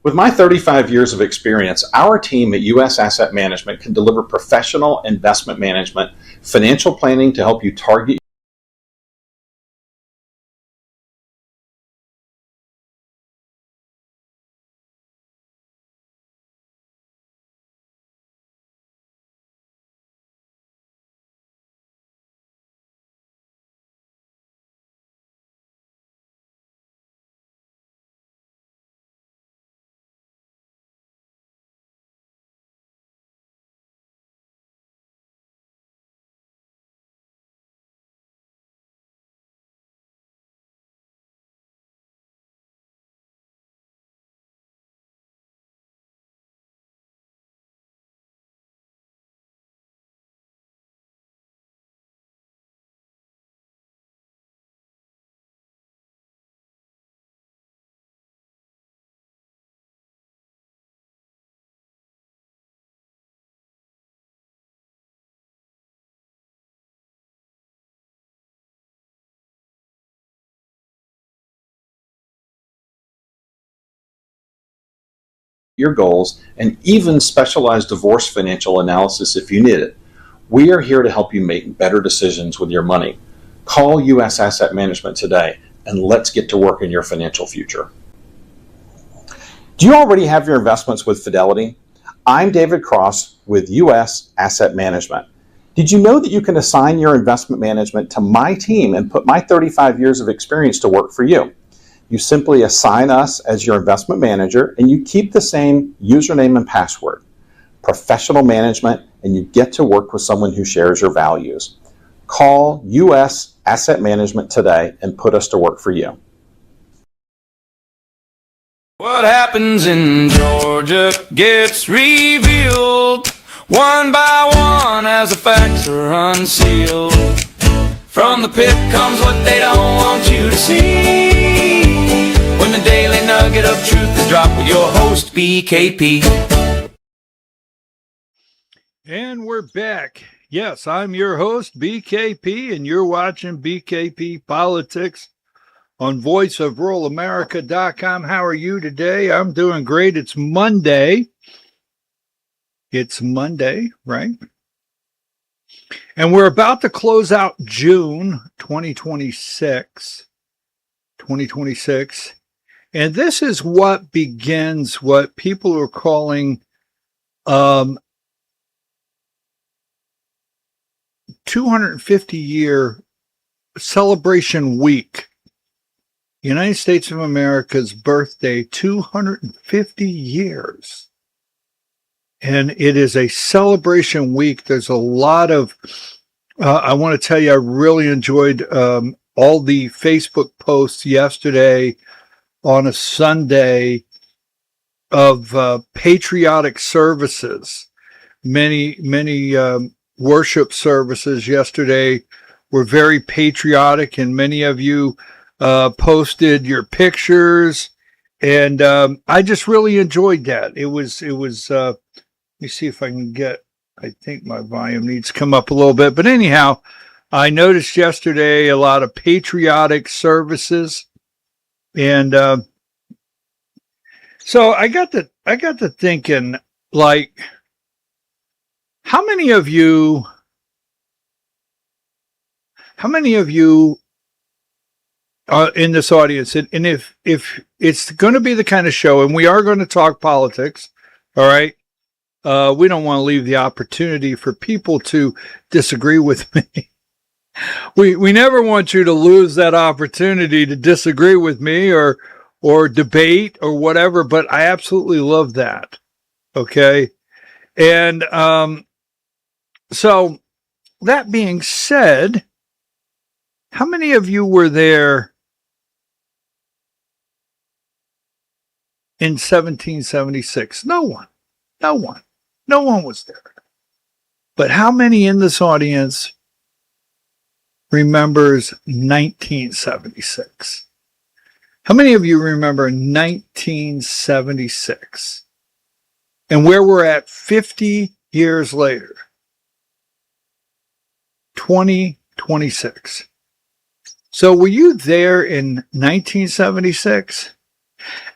With my 35 years of experience, our team at U.S. Asset Management can deliver professional investment management, financial planning to help you target your goals, and even specialized divorce financial analysis if you need it. We are here to help you make better decisions with your money. Call U.S. Asset Management today and let's get to work in your financial future. Do you already have your investments with Fidelity? I'm David Cross with U.S. Asset Management. Did you know that you can assign your investment management to my team and put my 35 years of experience to work for you? You simply assign us as your investment manager and you keep the same username and password. Professional management, and you get to work with someone who shares your values. Call U.S. Asset Management today and put us to work for you. What happens in Georgia gets revealed one by one as the facts are unsealed. From the pit comes what they don't want you to see. When the daily nugget of truth is dropped with your host, BKP. And we're back. Yes, I'm your host, BKP, and you're watching BKP Politics on voiceofruralamerica.com. How are you today? I'm doing great. It's Monday. It's Monday, right? And we're about to close out June 2026. And this is what begins what people are calling 250-year celebration week. United States of America's birthday, 250 years. And it is a celebration week. There's a lot of, I want to tell you, I really enjoyed all the Facebook posts yesterday on a Sunday of patriotic services. Many worship services yesterday were very patriotic, and many of you posted your pictures, and I just really enjoyed that. It was let me see if I can get, I think my volume needs to come up a little bit, but anyhow, I noticed yesterday a lot of patriotic services, and so I got to thinking, like, how many of you are in this audience, and if it's going to be the kind of show, and we are going to talk politics, all right, we don't want to leave the opportunity for people to disagree with me. We never want you to lose that opportunity to disagree with me or debate or whatever, but I absolutely love that. Okay. And so that being said, how many of you were there in 1776? No one was there. But how many in this audience remembers 1976? How many of you remember 1976? And where we're at 50 years later, 2026. So were you there in 1976?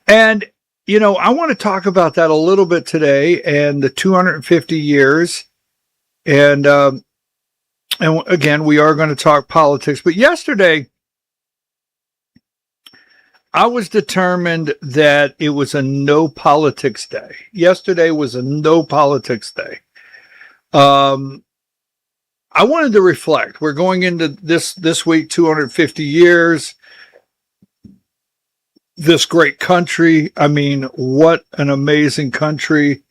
And I want to talk about that a little bit today and the 250 years. And again, we are going to talk politics. But yesterday, I was determined that it was a no politics day. Yesterday was a no politics day. I wanted to reflect. We're going into this week, 250 years. This great country. I mean, what an amazing country.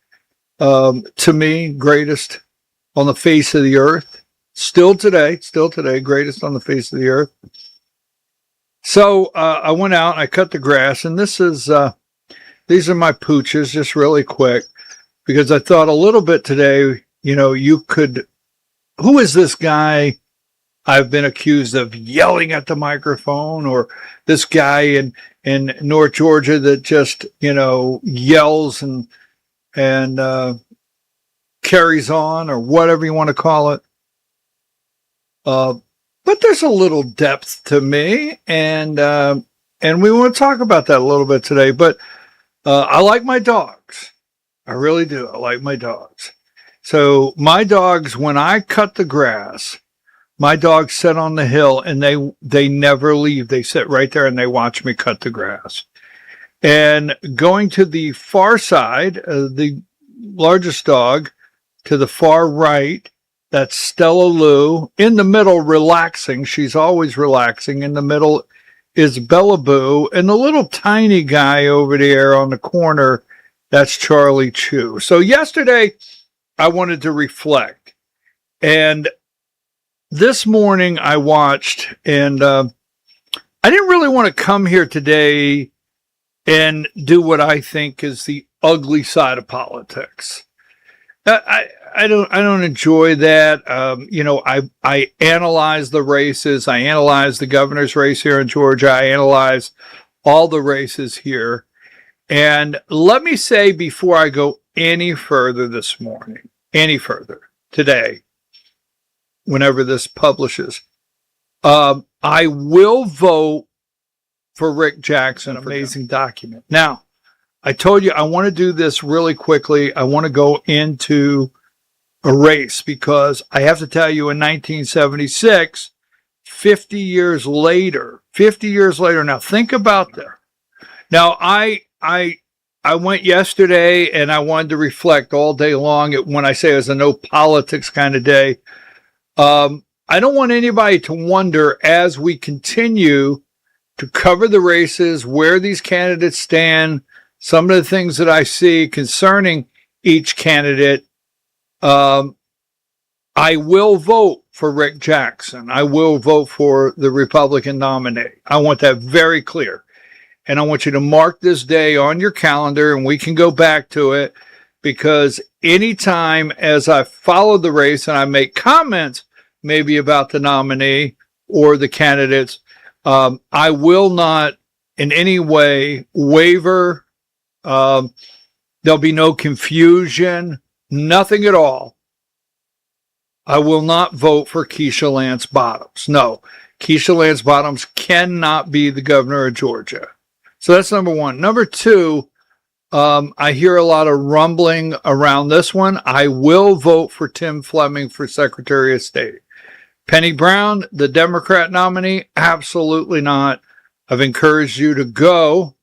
To me, greatest on the face of the earth. Still today, greatest on the face of the earth. So I went out and I cut the grass, and these are my pooches, just really quick, because I thought a little bit today, you could, who is this guy I've been accused of yelling at the microphone, or this guy in North Georgia that just, yells and carries on, or whatever you want to call it. But there's a little depth to me, and we want to talk about that a little bit today. But I like my dogs. I really do. I like my dogs. So my dogs, when I cut the grass, my dogs sit on the hill, and they never leave. They sit right there and they watch me cut the grass. And going to the far side, the largest dog, to the far right, that's Stella Lou. In the middle, relaxing. She's always relaxing. In the middle is Bella Boo. And the little tiny guy over there on the corner, that's Charlie Chu. So yesterday, I wanted to reflect. And this morning, I watched, and I didn't really want to come here today and do what I think is the ugly side of politics. I don't enjoy that. I analyze the races. I analyze the governor's race here in Georgia. I analyze all the races here. And let me say, before I go any further this morning, any further today, whenever this publishes, I will vote for Rick Jackson. Amazing document. Now, I told you I want to do this really quickly. I want to go into a race, because I have to tell you, in 1976, 50 years later, now think about that. Now, I went yesterday and I wanted to reflect all day long. When I say it was a no politics kind of day, I don't want anybody to wonder, as we continue to cover the races, where these candidates stand, some of the things that I see concerning each candidate. I will vote for Rick Jackson. I will vote for the Republican nominee. I want that very clear. And I want you to mark this day on your calendar, and we can go back to it, because anytime as I follow the race and I make comments maybe about the nominee or the candidates, I will not in any way waver. There'll be no confusion, nothing at all. I will not vote for Keisha Lance Bottoms. No, Keisha Lance Bottoms cannot be the governor of Georgia. So that's number one. Number two, I hear a lot of rumbling around this one. I will vote for Tim Fleming for Secretary of State. Penny Brown, the Democrat nominee, absolutely not. I've encouraged you to go.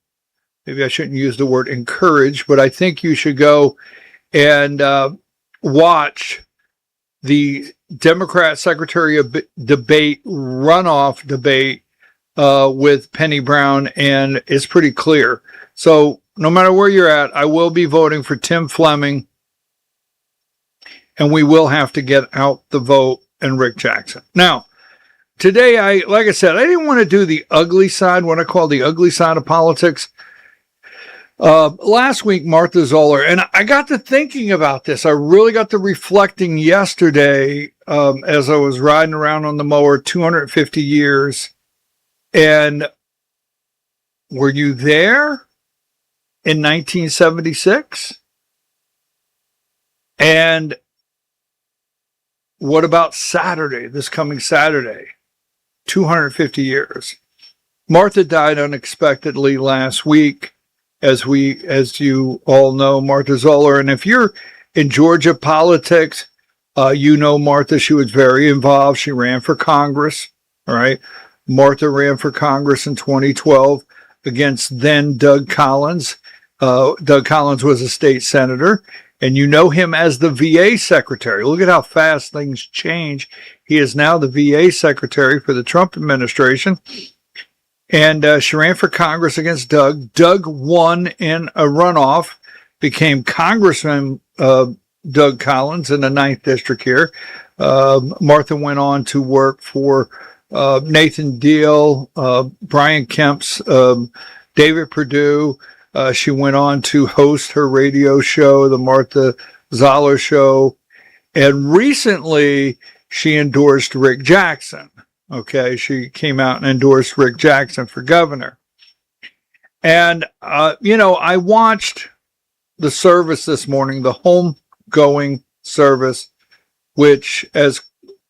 Maybe I shouldn't use the word encourage, but I think you should go and watch the Democrat Secretary of Debate runoff debate with Penny Brown, and it's pretty clear. So no matter where you're at, I will be voting for Tim Fleming, and we will have to get out the vote and Rick Jackson. Now, today, like I said, I didn't want to do the ugly side, what I call the ugly side of politics. Last week, Martha Zoller, and I got to thinking about this. I really got to reflecting yesterday as I was riding around on the mower, 250 years. And were you there in 1976? And what about Saturday, this coming Saturday? 250 years. Martha died unexpectedly last week. as you all know, Martha Zoller. And if you're in Georgia politics, you know Martha. She was very involved. She ran for Congress. All right. Martha ran for Congress in 2012 against then Doug Collins. Doug Collins was a state senator, and you know him as the VA secretary. Look at how fast things change. He is now the VA secretary for the Trump administration. And she ran for Congress against Doug. Doug won in a runoff, became Congressman Doug Collins in the 9th District here. Martha went on to work for Nathan Deal, Brian Kemp's, David Perdue. She went on to host her radio show, the Martha Zoller Show. And recently, she endorsed Rick Jackson. Okay, she came out and endorsed Rick Jackson for governor. And, I watched the service this morning, the homegoing service, which as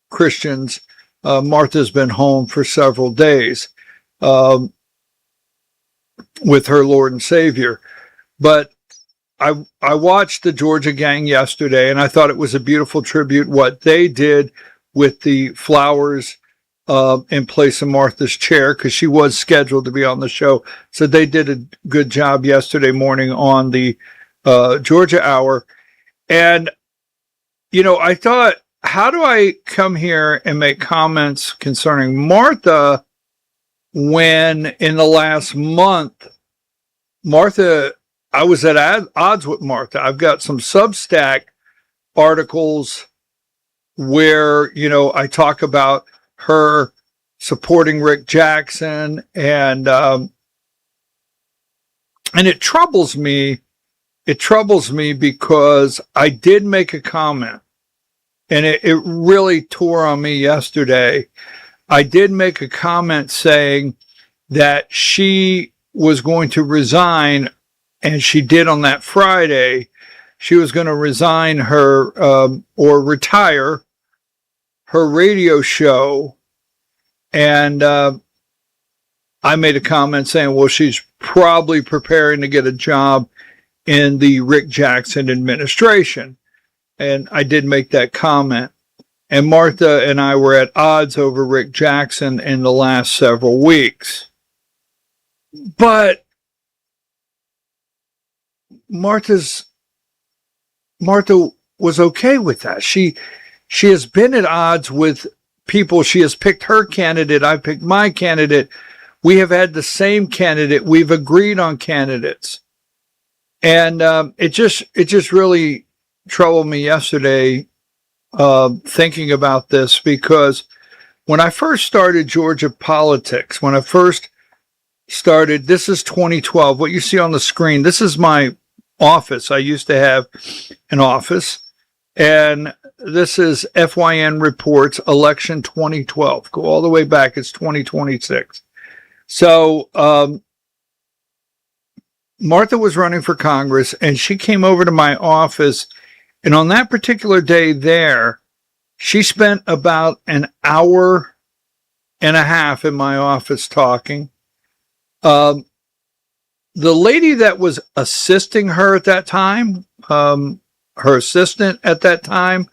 Christians, Martha's been home for several days with her Lord and Savior. But I watched the Georgia gang yesterday, and I thought it was a beautiful tribute, what they did with the flowers in place of Martha's chair, because she was scheduled to be on the show. So they did a good job yesterday morning on the Georgia Hour. And, I thought, how do I come here and make comments concerning Martha when in the last month, I was at odds with Martha. I've got some Substack articles where, I talk about her supporting Rick Jackson, and it troubles me. It troubles me because I did make a comment, and it really tore on me yesterday. I did make a comment saying that she was going to resign, and she did on that Friday. She was going to resign her or retire her radio show. And I made a comment saying, well, she's probably preparing to get a job in the Rick Jackson administration. And I did make that comment. And Martha and I were at odds over Rick Jackson in the last several weeks. But Martha was okay with that. She has been at odds with people. She has picked her candidate. I picked my candidate. We have had the same candidate. We've agreed on candidates. And it just really troubled me yesterday thinking about this, because when I first started Georgia politics, this is 2012. What you see on the screen, this is my office. I used to have an office, and this is FYN Reports Election 2012. Go all the way back. It's 2026. So Martha was running for Congress, and she came over to my office, and on that particular day there, she spent about an hour and a half in my office talking. The lady that was assisting her at that time, her assistant at that time,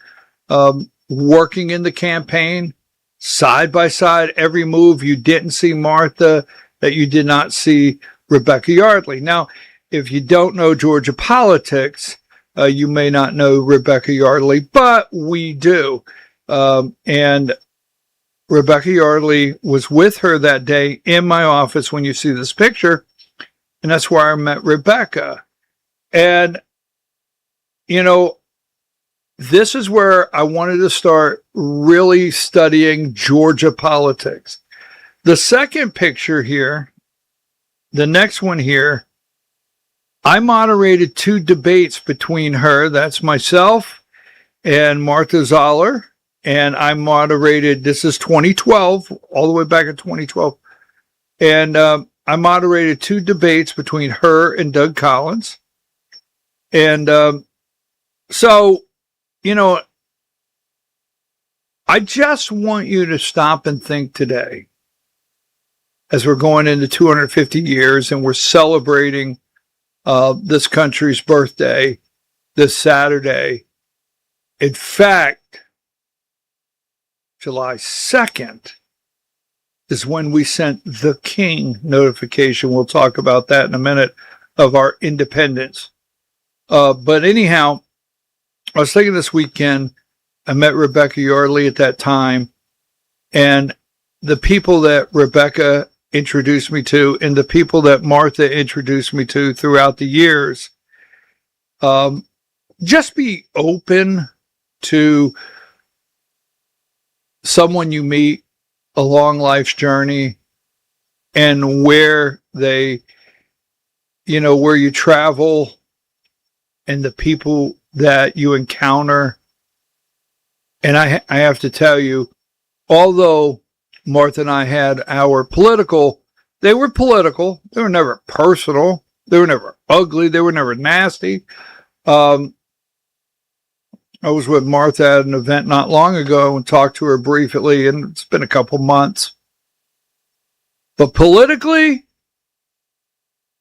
working in the campaign, side by side, every move. You didn't see Martha, that you did not see Rebecca Yardley. Now, if you don't know Georgia politics, you may not know Rebecca Yardley, but we do. And Rebecca Yardley was with her that day in my office when you see this picture. And that's where I met Rebecca. And, this is where I wanted to start really studying Georgia politics. The second picture here, the next one here, I moderated 2 debates between her, that's myself, and Martha Zoller. And I moderated, this is 2012, all the way back in 2012. And I moderated 2 debates between her and Doug Collins. And so, I just want you to stop and think today, as we're going into 250 years and we're celebrating this country's birthday this Saturday. In fact, July 2nd is when we sent the King notification. We'll talk about that in a minute, of our independence. But anyhow, I was thinking this weekend, I met Rebecca Yardley at that time, and the people that Rebecca introduced me to and the people that Martha introduced me to throughout the years, just be open to someone you meet along life's journey and where they, where you travel and the people that you encounter. And I have to tell you, although Martha and I had our they were political. They were never personal. They were never ugly. They were never nasty. I was with Martha at an event not long ago and talked to her briefly, and it's been a couple months. But politically,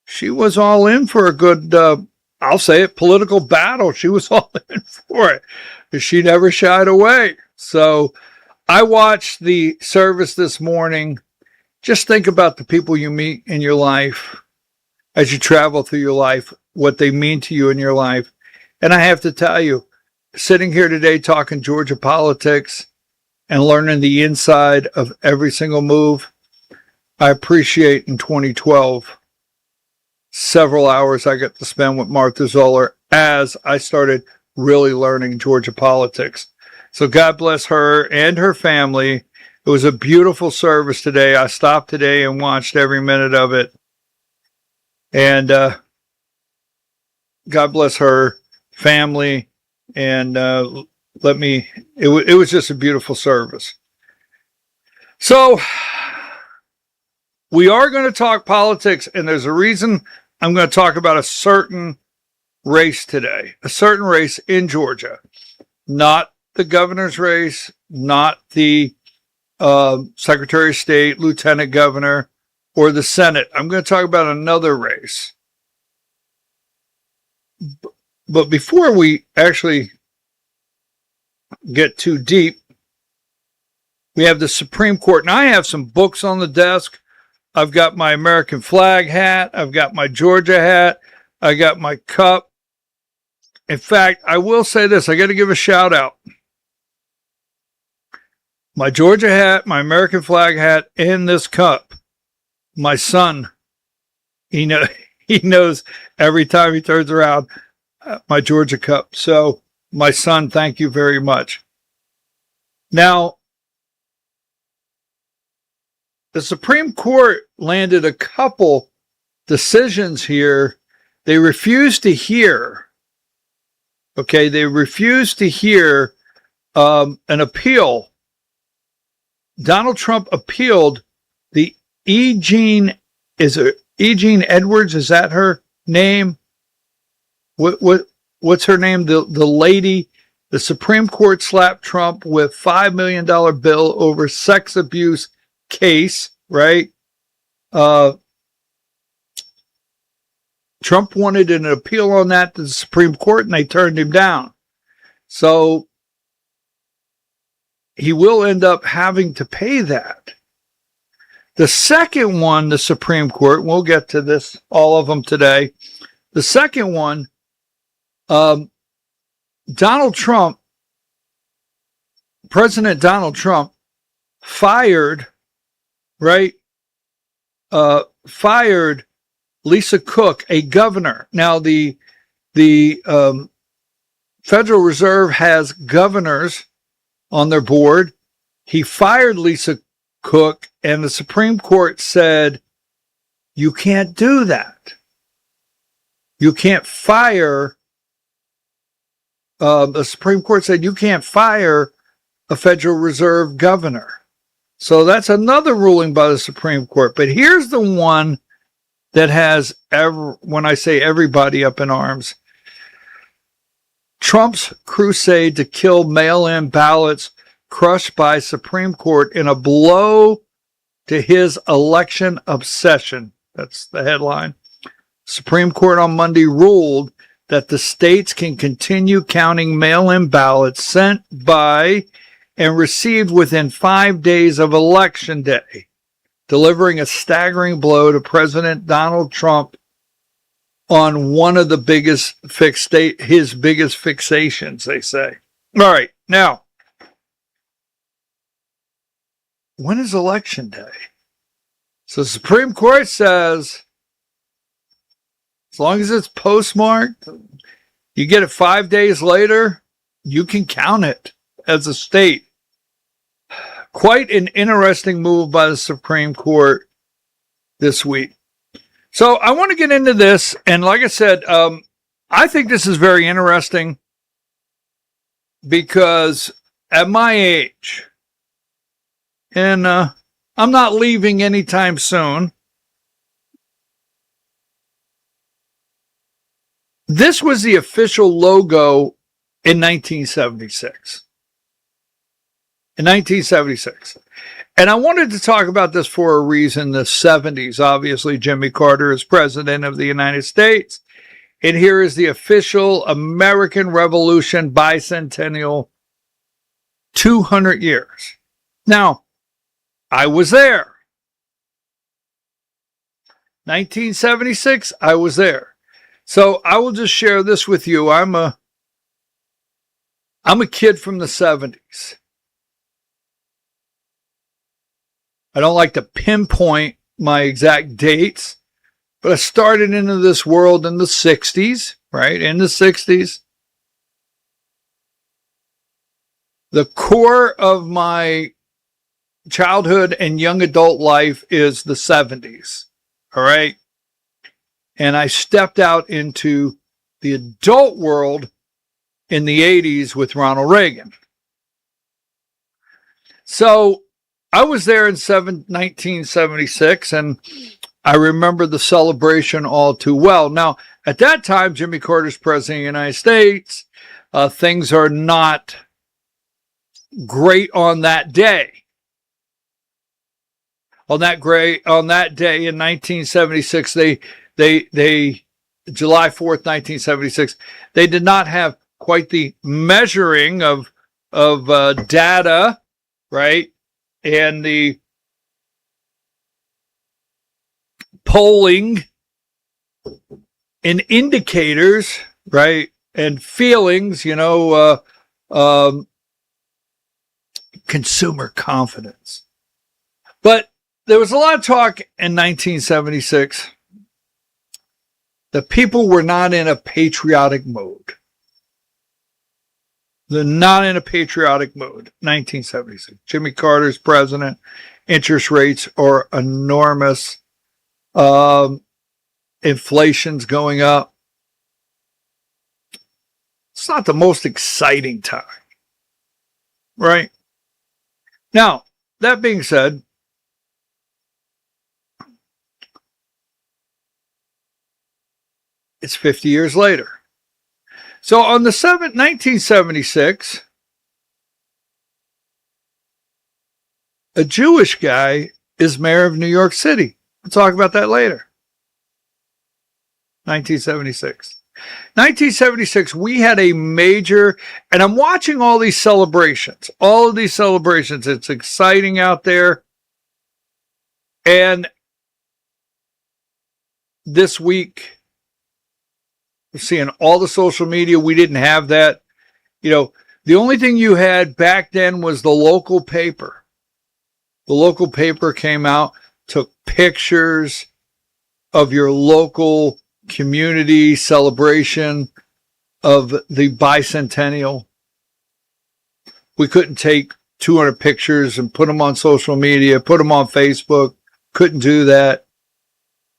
she was all in for a good, I'll say it, political battle. She was all in for it. She never shied away. So I watched the service this morning. Just think about the people you meet in your life as you travel through your life, what they mean to you in your life. And I have to tell you, sitting here today talking Georgia politics and learning the inside of every single move, I appreciate in 2012 several hours I got to spend with Martha Zoller as I started really learning Georgia politics. So God bless her and her family. It was a beautiful service today. I stopped today and watched every minute of it. And God bless her family. And it was just a beautiful service. So we are going to talk politics, and there's a reason I'm going to talk about a certain race today, a certain race in Georgia, not the governor's race, not the Secretary of State, Lieutenant Governor, or the Senate. I'm going to talk about another race. But before we actually get too deep, we have the Supreme Court. And I have some books on the desk. I've got my American flag hat. I've got my Georgia hat. I got my cup. In fact, I will say this. I got to give a shout out. My Georgia hat, my American flag hat, and this cup. My son, he knows every time he turns around, my Georgia cup. So, my son, thank you very much. Now, the Supreme Court landed a couple decisions here. They refused to hear. Okay, they refused to hear an appeal. Donald Trump appealed the Eugene Edwards? Is that her name? What's her name? The lady. The Supreme Court slapped Trump with $5 million bill over sex abuse case, right? Trump wanted an appeal on that to the Supreme Court, and they turned him down. So he will end up having to pay that. The second one, the Supreme Court, we'll get to this, all of them today. The second one, Donald Trump, President Donald Trump fired, right? Fired Lisa Cook, a governor. Now, the Federal Reserve has governors on their board. He fired Lisa Cook, and the Supreme Court said, you can't do that. You can't fire. The Supreme Court said you can't fire a Federal Reserve governor. So that's another ruling by the Supreme Court. But here's the one that has, when I say everybody up in arms, Trump's crusade to kill mail-in ballots crushed by Supreme Court in a blow to his election obsession. That's the headline. Supreme Court on Monday ruled that the states can continue counting mail-in ballots sent by and received within 5 days of Election Day, delivering a staggering blow to President Donald Trump on one of the biggest his biggest fixations, they say. All right, now, when is Election Day? So the Supreme Court says, as long as it's postmarked, you get it 5 days later, you can count it as a state. Quite an interesting move by the Supreme Court this week. So I want to get into this, and like I said, I think this is very interesting because at my age, and I'm not leaving anytime soon, this was the official logo in 1976. In 1976. And I wanted to talk about this for a reason. The 70s, obviously, Jimmy Carter is president of the United States. And here is the official American Revolution bicentennial, 200 years. Now, I was there. 1976, I was there. So I will just share this with you. I'm a kid from the 70s. I don't like to pinpoint my exact dates, but I started into this world in the 60s, right? In the 60s. The core of my childhood and young adult life is the 70s, all right? And I stepped out into the adult world in the 80s with Ronald Reagan. So I was there in 1976, and I remember the celebration all too well. Now, at that time, Jimmy Carter's president of the United States. Things are not great on that day. On that day in 1976, they July 4th, 1976, they did not have quite the measuring of data, right? And the polling and indicators, right? And feelings, consumer confidence. But there was a lot of talk in 1976 that people were not in a patriotic mode. They're not in a patriotic mode. 1976. Jimmy Carter's president. Interest rates are enormous. Inflation's going up. It's not the most exciting time. Right? Now, that being said, it's 50 years later. So on the 1976, a Jewish guy is mayor of New York City. We'll talk about that later. 1976. 1976, we had a major, and I'm watching all these celebrations. All of these celebrations. It's exciting out there. And this week, we're seeing all the social media. We didn't have that. The only thing you had back then was the local paper. The local paper came out, took pictures of your local community celebration of the bicentennial. We couldn't take 200 pictures and put them on social media, put them on Facebook. Couldn't do that.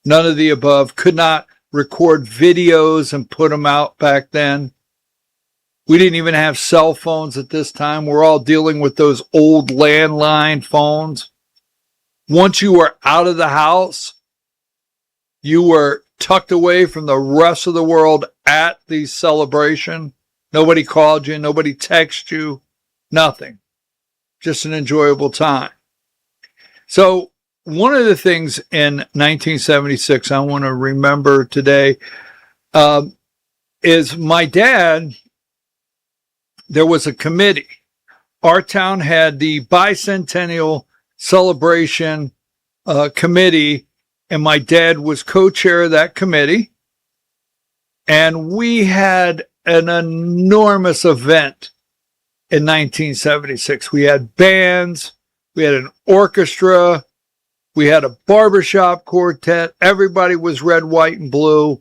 None of the above. Could not record videos and put them out back then. We didn't even have cell phones at this time. We're all dealing with those old landline phones. Once you were out of the house, you were tucked away from the rest of the world at the celebration. Nobody called you. Nobody texted you. Nothing. Just an enjoyable time. So one of the things in 1976 I want to remember today is my dad. There was a committee. Our town had the bicentennial celebration committee, and my dad was co-chair of that committee. And we had an enormous event in 1976. We had bands, we had an orchestra, we had a barbershop quartet. Everybody was red, white, and blue.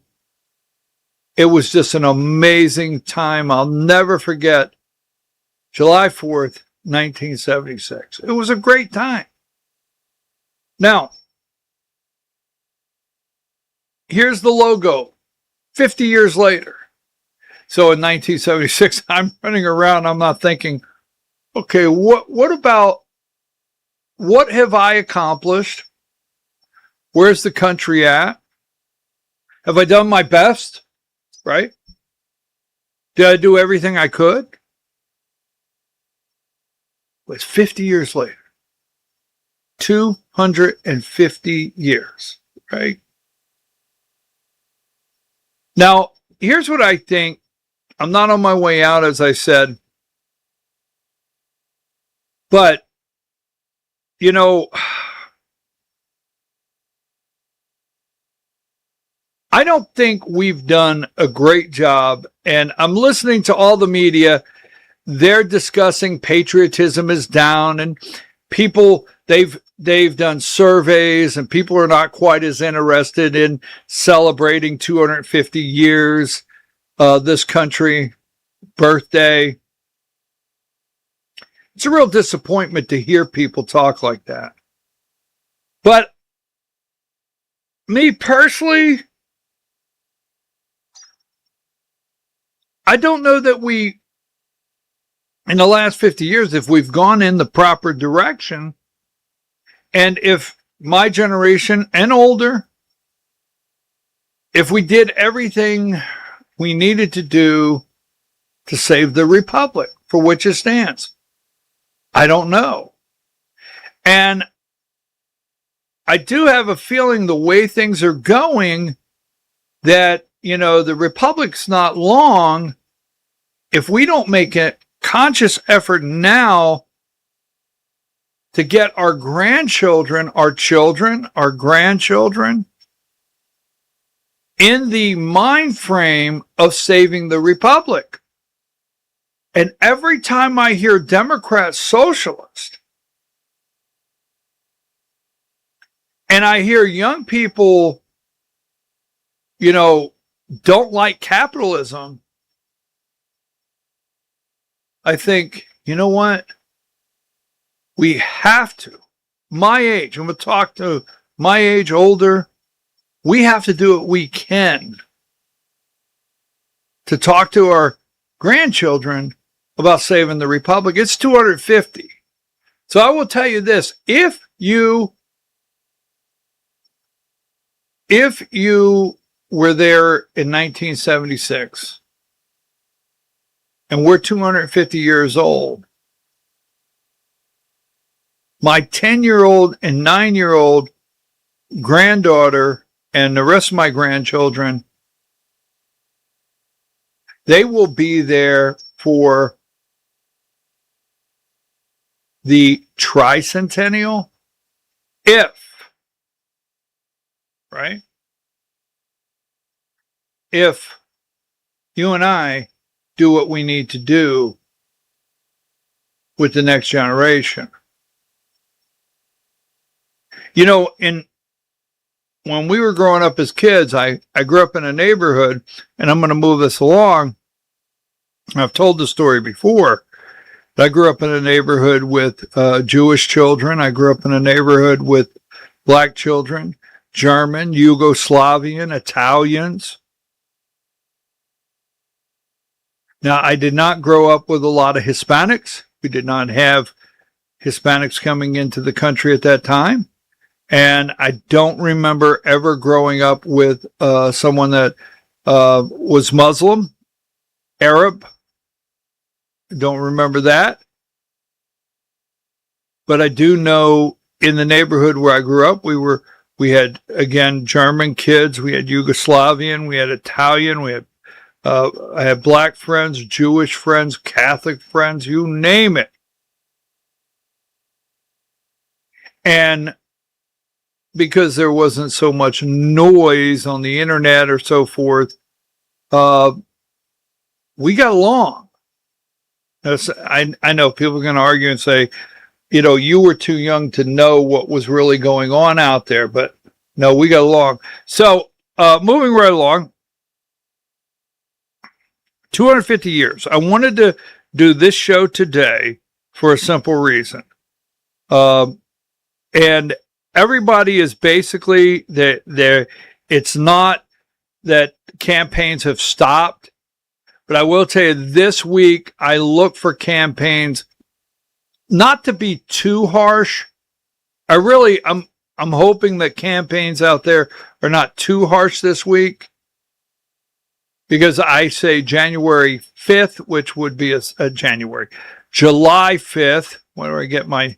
It was just an amazing time. I'll never forget July 4th, 1976. It was a great time. Now, here's the logo 50 years later. So in 1976, I'm running around. I'm not thinking, okay, what have I accomplished? Where's the country at? Have I done my best? Right? Did I do everything I could? It's 50 years later. 250 years, right? Now, here's what I think. I'm not on my way out, as I said. But, you know, I don't think we've done a great job. And I'm listening to all the media. They're discussing patriotism is down, and people, they've done surveys, and people are not quite as interested in celebrating 250 years this country birthday. It's a real disappointment to hear people talk like that. But me personally, I don't know that we, in the last 50 years, if we've gone in the proper direction, and if my generation and older, if we did everything we needed to do to save the republic for which it stands. I don't know. And I do have a feeling the way things are going that, you know, the republic's not long. If we don't make a conscious effort now to get our grandchildren, our children, our grandchildren in the mind frame of saving the republic. And every time I hear Democrat socialist, and I hear young people, you know, don't like capitalism, I think, you know what? We have to, my age, I'm going to talk to my age, older, we have to do what we can to talk to our grandchildren about saving the republic. It's 250. So I will tell you this, if you were there in 1976 and we're 250 years old, my 10-year-old and 9-year-old granddaughter and the rest of my grandchildren, they will be there for the tricentennial if you and I do what we need to do with the next generation. You know, when we were growing up as kids, I grew up in a neighborhood, and I'm going to move this along. I've told the story before. I grew up in a neighborhood with Jewish children. I grew up in a neighborhood with black children, German, Yugoslavian, Italians. Now, I did not grow up with a lot of Hispanics. We did not have Hispanics coming into the country at that time. And I don't remember ever growing up with someone that was Muslim, Arab. Don't remember that. But I do know in the neighborhood where I grew up, we had, again, German kids, we had Yugoslavian, we had Italian, I had black friends, Jewish friends, Catholic friends, you name it. And because there wasn't so much noise on the internet or so forth, we got along. I know people are going to argue and say, you were too young to know what was really going on out there, but no, we got along. So, moving right along, 250 years. I wanted to do this show today for a simple reason. And everybody is basically it's not that campaigns have stopped, but I will tell you this week, I look for campaigns not to be too harsh. I'm hoping that campaigns out there are not too harsh this week, because I say January 5th, which would be July 5th. Where do I get my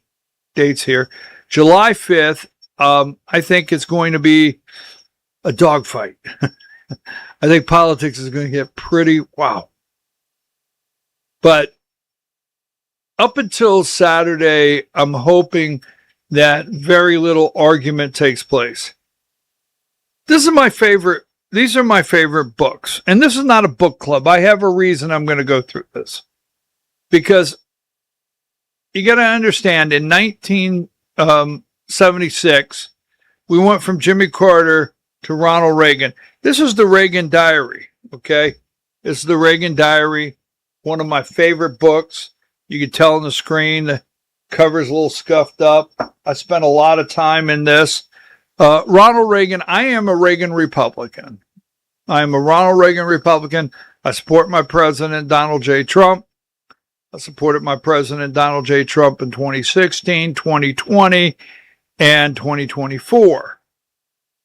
dates here? July 5th, I think it's going to be a dogfight. I think politics is going to get pretty wow. But up until Saturday, I'm hoping that very little argument takes place. These are my favorite books. And this is not a book club. I have a reason I'm going to go through this. Because you got to understand, in 1976, we went from Jimmy Carter to Ronald Reagan. This is the Reagan Diary, okay? This is the Reagan Diary, one of my favorite books. You can tell on the screen, the cover's a little scuffed up. I spent a lot of time in this. Ronald Reagan, I am a Reagan Republican. I am a Ronald Reagan Republican. I support my president, Donald J. Trump. I supported my president, Donald J. Trump, in 2016, 2020, and 2024.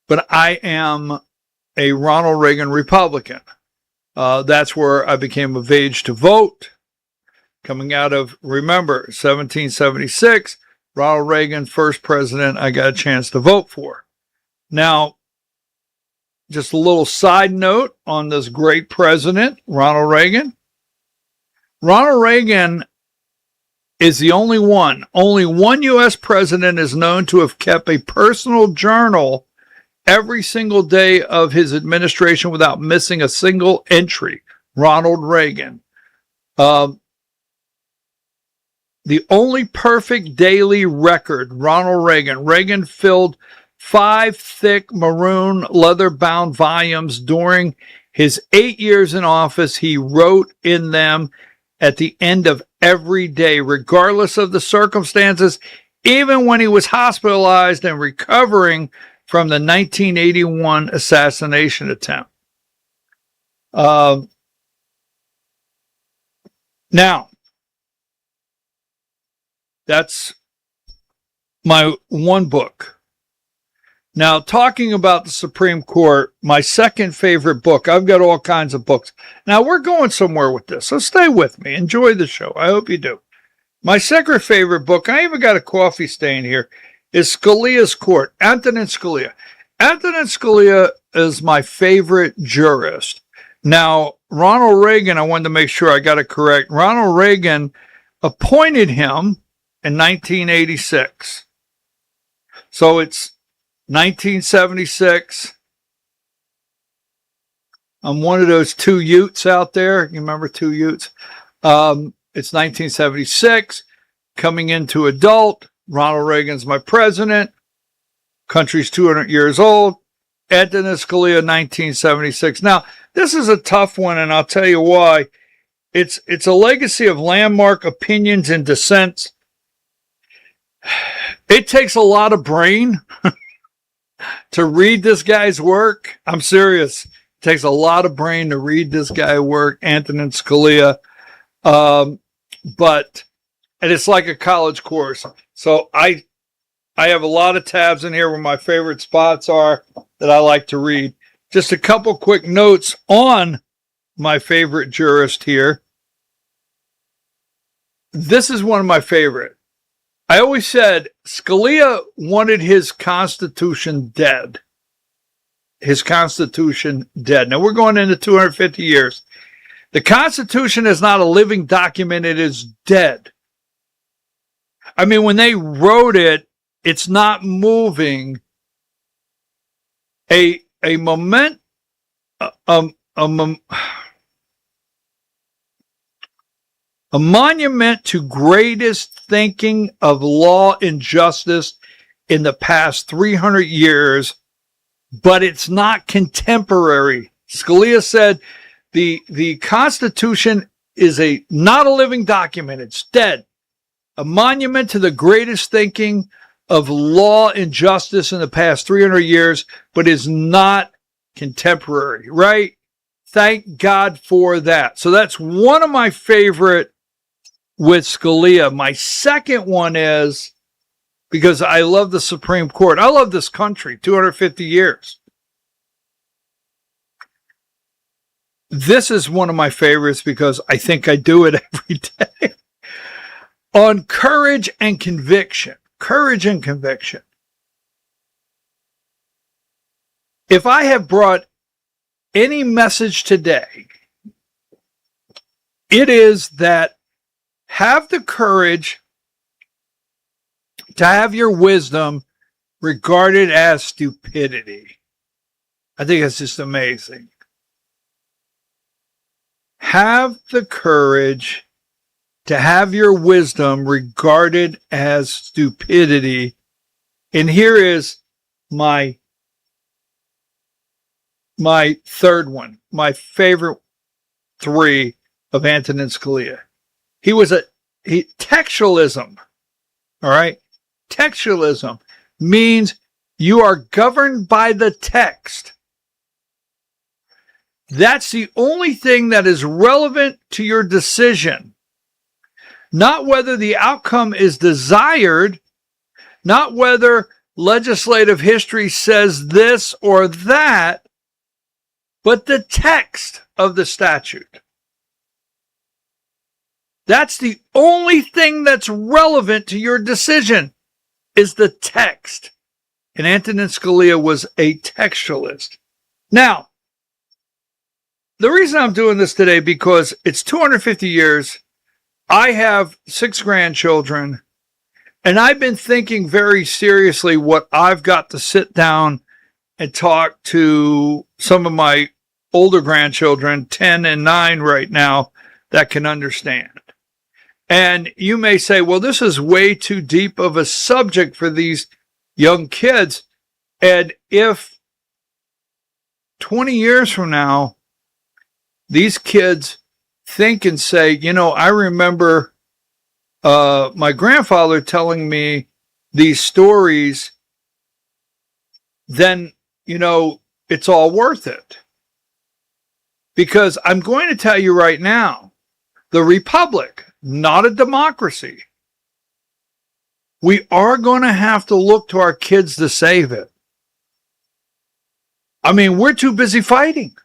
But I am a Ronald Reagan Republican. That's where I became of age to vote. Coming out of, remember, 1776, Ronald Reagan, first president I got a chance to vote for. Now, just a little side note on this great president, Ronald Reagan. Ronald Reagan is the only one U.S. president is known to have kept a personal journal every single day of his administration without missing a single entry. Ronald Reagan. The only perfect daily record, Ronald Reagan. Reagan filled 5 thick maroon leather-bound volumes during his 8 years in office. He wrote in them at the end of every day, regardless of the circumstances, even when he was hospitalized and recovering from the 1981 assassination attempt. Now, that's my one book. Now, talking about the Supreme Court, my second favorite book, I've got all kinds of books. Now, we're going somewhere with this, so stay with me. Enjoy the show. I hope you do. My second favorite book, I even got a coffee stain here, is Scalia's Court, Antonin Scalia. Antonin Scalia is my favorite jurist. Now, Ronald Reagan, I wanted to make sure I got it correct. Ronald Reagan appointed him in 1986. So it's 1976. I'm one of those two Utes out there. You remember two Utes? It's 1976. Coming into adult. Ronald Reagan's my president. Country's 200 years old. Antonin Scalia, 1976. Now, this is a tough one, and I'll tell you why. It's a legacy of landmark opinions and dissents. It takes a lot of brain to read this guy's work. I'm serious. It takes a lot of brain to read this guy's work, Antonin Scalia. And it's like a college course. So I have a lot of tabs in here where my favorite spots are that I like to read. Just a couple quick notes on my favorite jurist here. This is one of my favorite. I always said Scalia wanted his Constitution dead. His Constitution dead. Now we're going into 250 years. The Constitution is not a living document. It is dead. I mean, when they wrote it, it's not moving. A monument to greatest thinking of law and justice in the past 300 years, but it's not contemporary. Scalia said the Constitution is not a living document. It's dead. A monument to the greatest thinking of law and justice in the past 300 years, but is not contemporary, right? Thank God for that. So that's one of my favorite with Scalia. My second one is, because I love the Supreme Court. I love this country, 250 years. This is one of my favorites because I think I do it every day. On courage and conviction. Courage and conviction. If I have brought any message today, it is that have the courage to have your wisdom regarded as stupidity. I think it's just amazing. Have the courage to have your wisdom regarded as stupidity. And here is my third one, my favorite three of Antonin Scalia. Textualism. All right. Textualism means you are governed by the text. That's the only thing that is relevant to your decision. Not whether the outcome is desired, not whether legislative history says this or that, but the text of the statute. That's the only thing that's relevant to your decision is the text. And Antonin Scalia was a textualist. Now, the reason I'm doing this today, because it's 250 years. I have 6 grandchildren, and I've been thinking very seriously what I've got to sit down and talk to some of my older grandchildren, 10 and 9 right now, that can understand. And you may say, well, this is way too deep of a subject for these young kids. And if 20 years from now, these kids think and say, I remember my grandfather telling me these stories, then, it's all worth it. Because I'm going to tell you right now, the republic, not a democracy. We are going to have to look to our kids to save it. I mean, we're too busy fighting.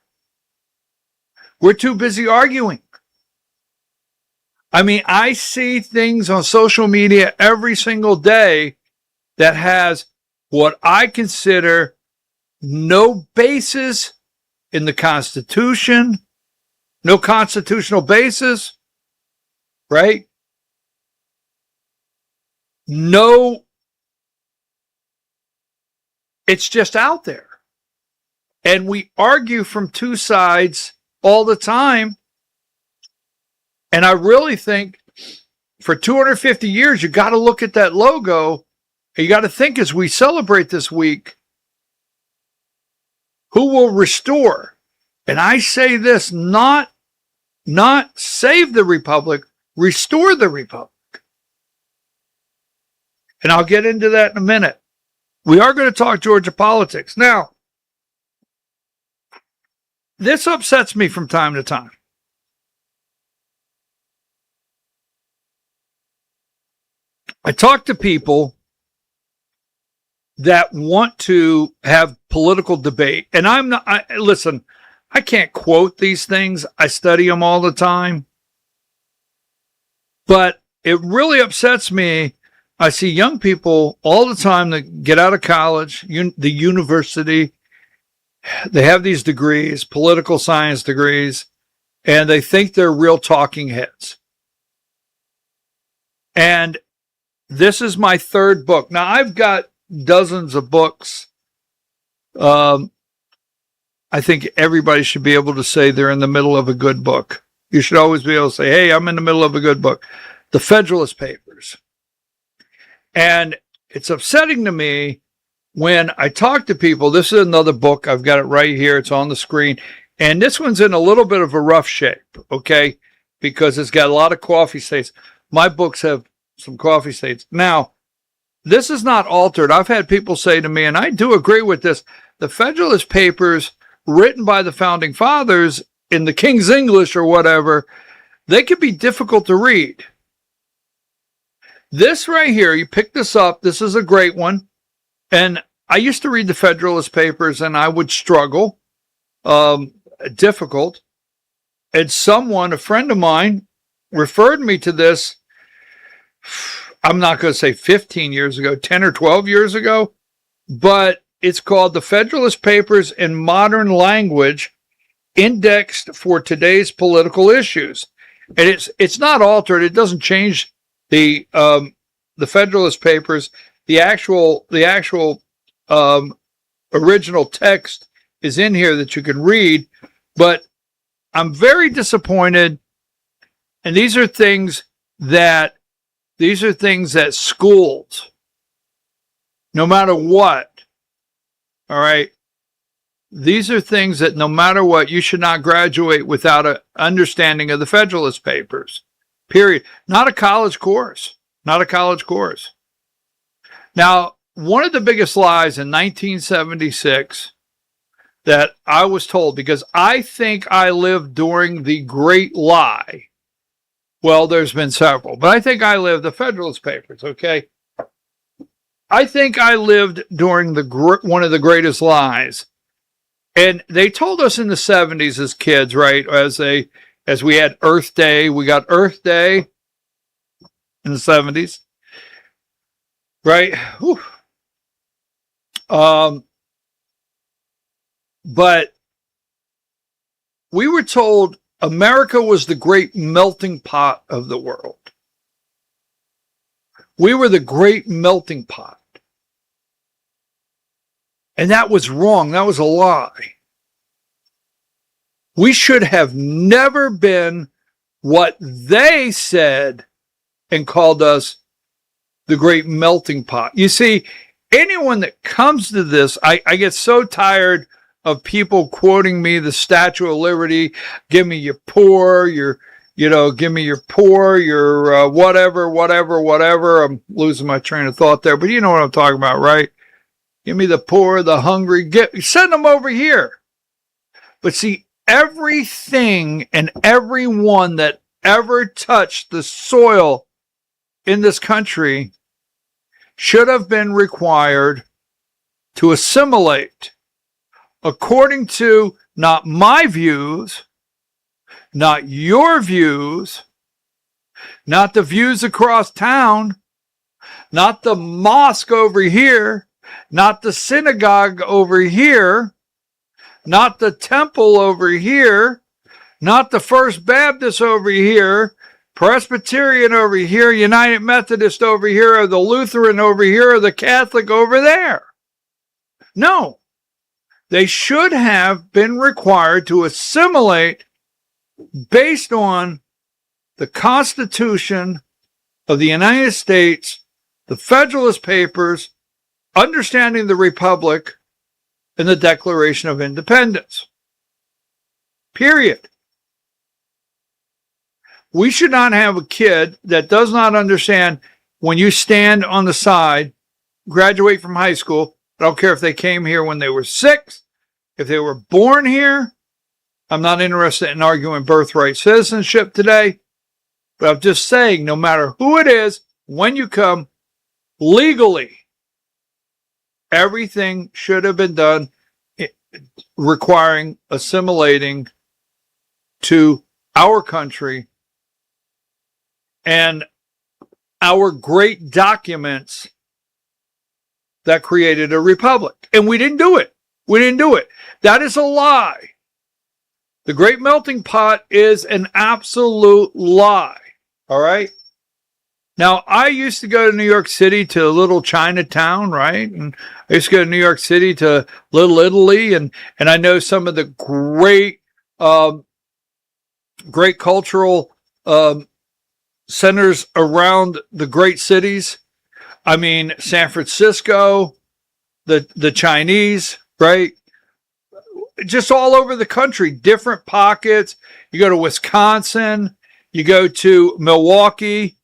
We're too busy arguing. I mean, I see things on social media every single day that has what I consider no basis in the Constitution, no constitutional basis, right? No, it's just out there. And we argue from two sides all the time. And I really think for 250 years, you got to look at that logo. And you got to think as we celebrate this week, who will restore? And I say this, not save the republic, restore the republic. And I'll get into that in a minute. We are going to talk Georgia politics. Now, this upsets me from time to time. I talk to people that want to have political debate. And listen, I can't quote these things. I study them all the time. But it really upsets me. I see young people all the time that get out of college, the university, they have these degrees, political science degrees, and they think they're real talking heads. And this is my third book. Now, I've got dozens of books. I think everybody should be able to say they're in the middle of a good book. You should always be able to say, hey, I'm in the middle of a good book. The Federalist Papers. And it's upsetting to me when I talk to people. This is another book. I've got it right here. It's on the screen. And this one's in a little bit of a rough shape, okay? Because it's got a lot of coffee stains. My books have some coffee stains. Now, this is not altered. I've had people say to me, and I do agree with this, the Federalist Papers written by the Founding Fathers in the King's English or whatever, they can be difficult to read. This right here, you pick this up. This is a great one. And I used to read the Federalist Papers and I would struggle. Difficult. And a friend of mine, referred me to this, I'm not going to say 15 years ago, 10 or 12 years ago, but it's called The Federalist Papers in Modern Language, Indexed for Today's Political Issues. And it's not altered. It doesn't change the Federalist Papers. The actual original text is in here that you can read, but I'm very disappointed. And these are things that schools, no matter what, all right, these are things that no matter what, you should not graduate without an understanding of the Federalist Papers, period. Not a college course. Not a college course. Now, one of the biggest lies in 1976 that I was told, because I think I lived during the Great Lie. Well, there's been several, but I think I lived the Federalist Papers, okay? I think I lived during one of the greatest lies. And they told us in the 70s as kids, right, as we had Earth Day, we got Earth Day in the 70s, right? Whew. But we were told America was the great melting pot of the world. We were the great melting pot. And that was wrong. That was a lie. We should have never been what they said and called us the great melting pot. You see, anyone that comes to this, I get so tired of people quoting me the Statue of Liberty. Give me your poor, give me your poor, your whatever. I'm losing my train of thought there, but you know what I'm talking about, right? Give me the poor, the hungry, send them over here. But see, everything and everyone that ever touched the soil in this country should have been required to assimilate according to not my views, not your views, not the views across town, not the mosque over here, not the synagogue over here, not the temple over here, not the First Baptist over here, Presbyterian over here, United Methodist over here, or the Lutheran over here, or the Catholic over there. No. They should have been required to assimilate based on the Constitution of the United States, the Federalist Papers, understanding the Republic, and the Declaration of Independence. Period. We should not have a kid that does not understand when you stand on the side, graduate from high school. I don't care if they came here when they were 6, if they were born here. I'm not interested in arguing birthright citizenship today, but I'm just saying, no matter who it is, when you come legally, everything should have been done requiring assimilating to our country. And our great documents that created a republic. And we didn't do it. We didn't do it. That is a lie. The Great Melting Pot is an absolute lie. All right? Now, I used to go to New York City to a little Chinatown, right? And I used to go to New York City to Little Italy, and I know some of the great cultural centers around the great cities. I mean, San Francisco, the Chinese, right? Just all over the country, different pockets. You go to Wisconsin, you go to Milwaukee,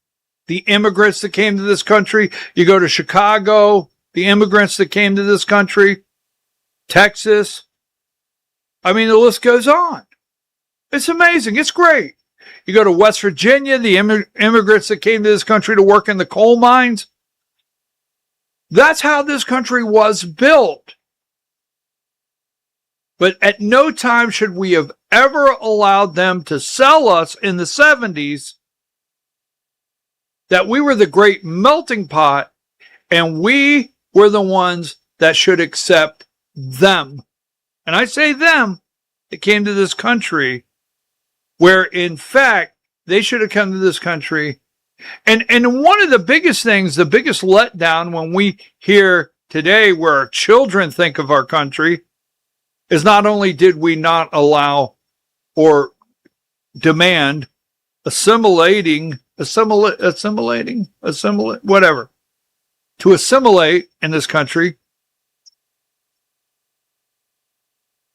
the immigrants that came to this country. You go to Chicago, the immigrants that came to this country, Texas. I mean, the list goes on. It's amazing. It's great. You go to West Virginia, the immigrants that came to this country to work in the coal mines. That's how this country was built. But at no time should we have ever allowed them to sell us in the 70s that we were the great melting pot and we were the ones that should accept them. And I say them that came to this country, where in fact they should have come to this country. And one of the biggest things, the biggest letdown when we hear today where our children think of our country is not only did we not allow or demand assimilate, whatever, to assimilate in this country,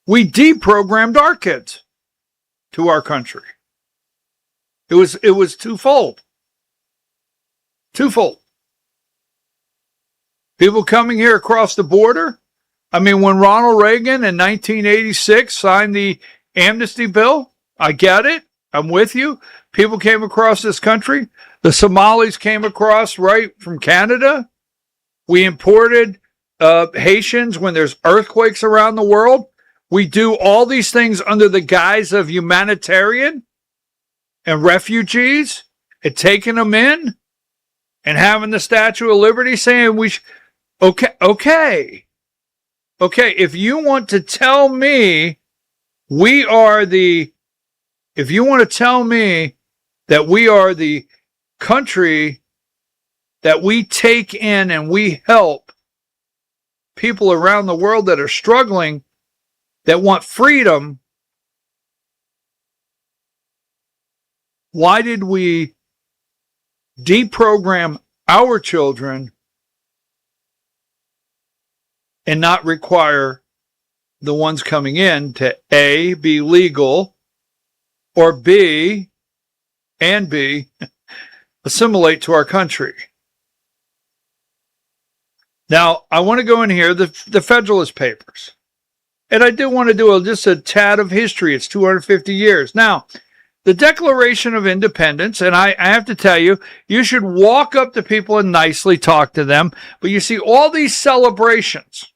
we deprogrammed our kids to our country. It was twofold. Twofold. People coming here across the border. I mean, when Ronald Reagan in 1986 signed the amnesty bill, I get it. I'm with you. People came across this country. The Somalis came across right from Canada. We imported Haitians when there's earthquakes around the world. We do all these things under the guise of humanitarian and refugees and taking them in and having the Statue of Liberty saying okay. If you want to tell me if you want to tell me that we are the country that we take in and we help people around the world that are struggling, that want freedom, why did we deprogram our children and not require the ones coming in to A, be legal, or B, assimilate to our country? Now, I want to go in here, the Federalist Papers. And I do want to do just a tad of history. It's 250 years. Now, the Declaration of Independence, and I have to tell you, you should walk up to people and nicely talk to them. But you see all these celebrations.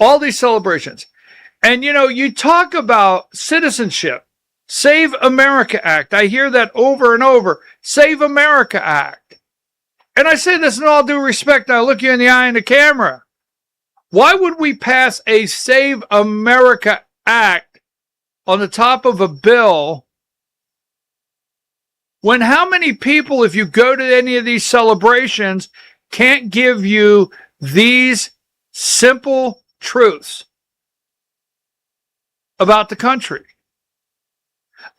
And, you talk about citizenship. Save America Act. I hear that over and over. Save America Act. And I say this in all due respect. I look you in the eye in the camera. Why would we pass a Save America Act on the top of a bill when how many people, if you go to any of these celebrations, can't give you these simple truths about the country?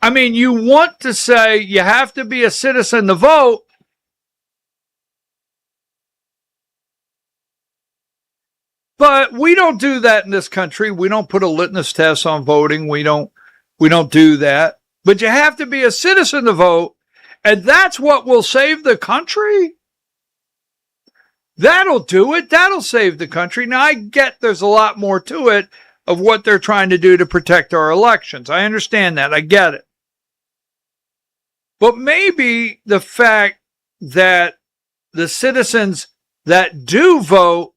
I mean, you want to say you have to be a citizen to vote, but we don't do that in this country. We don't put a litmus test on voting. We don't do that. But you have to be a citizen to vote, and that's what will save the country. That'll do it. That'll save the country. Now, I get there's a lot more to it of what they're trying to do to protect our elections. I understand that. I get it. But maybe the fact that the citizens that do vote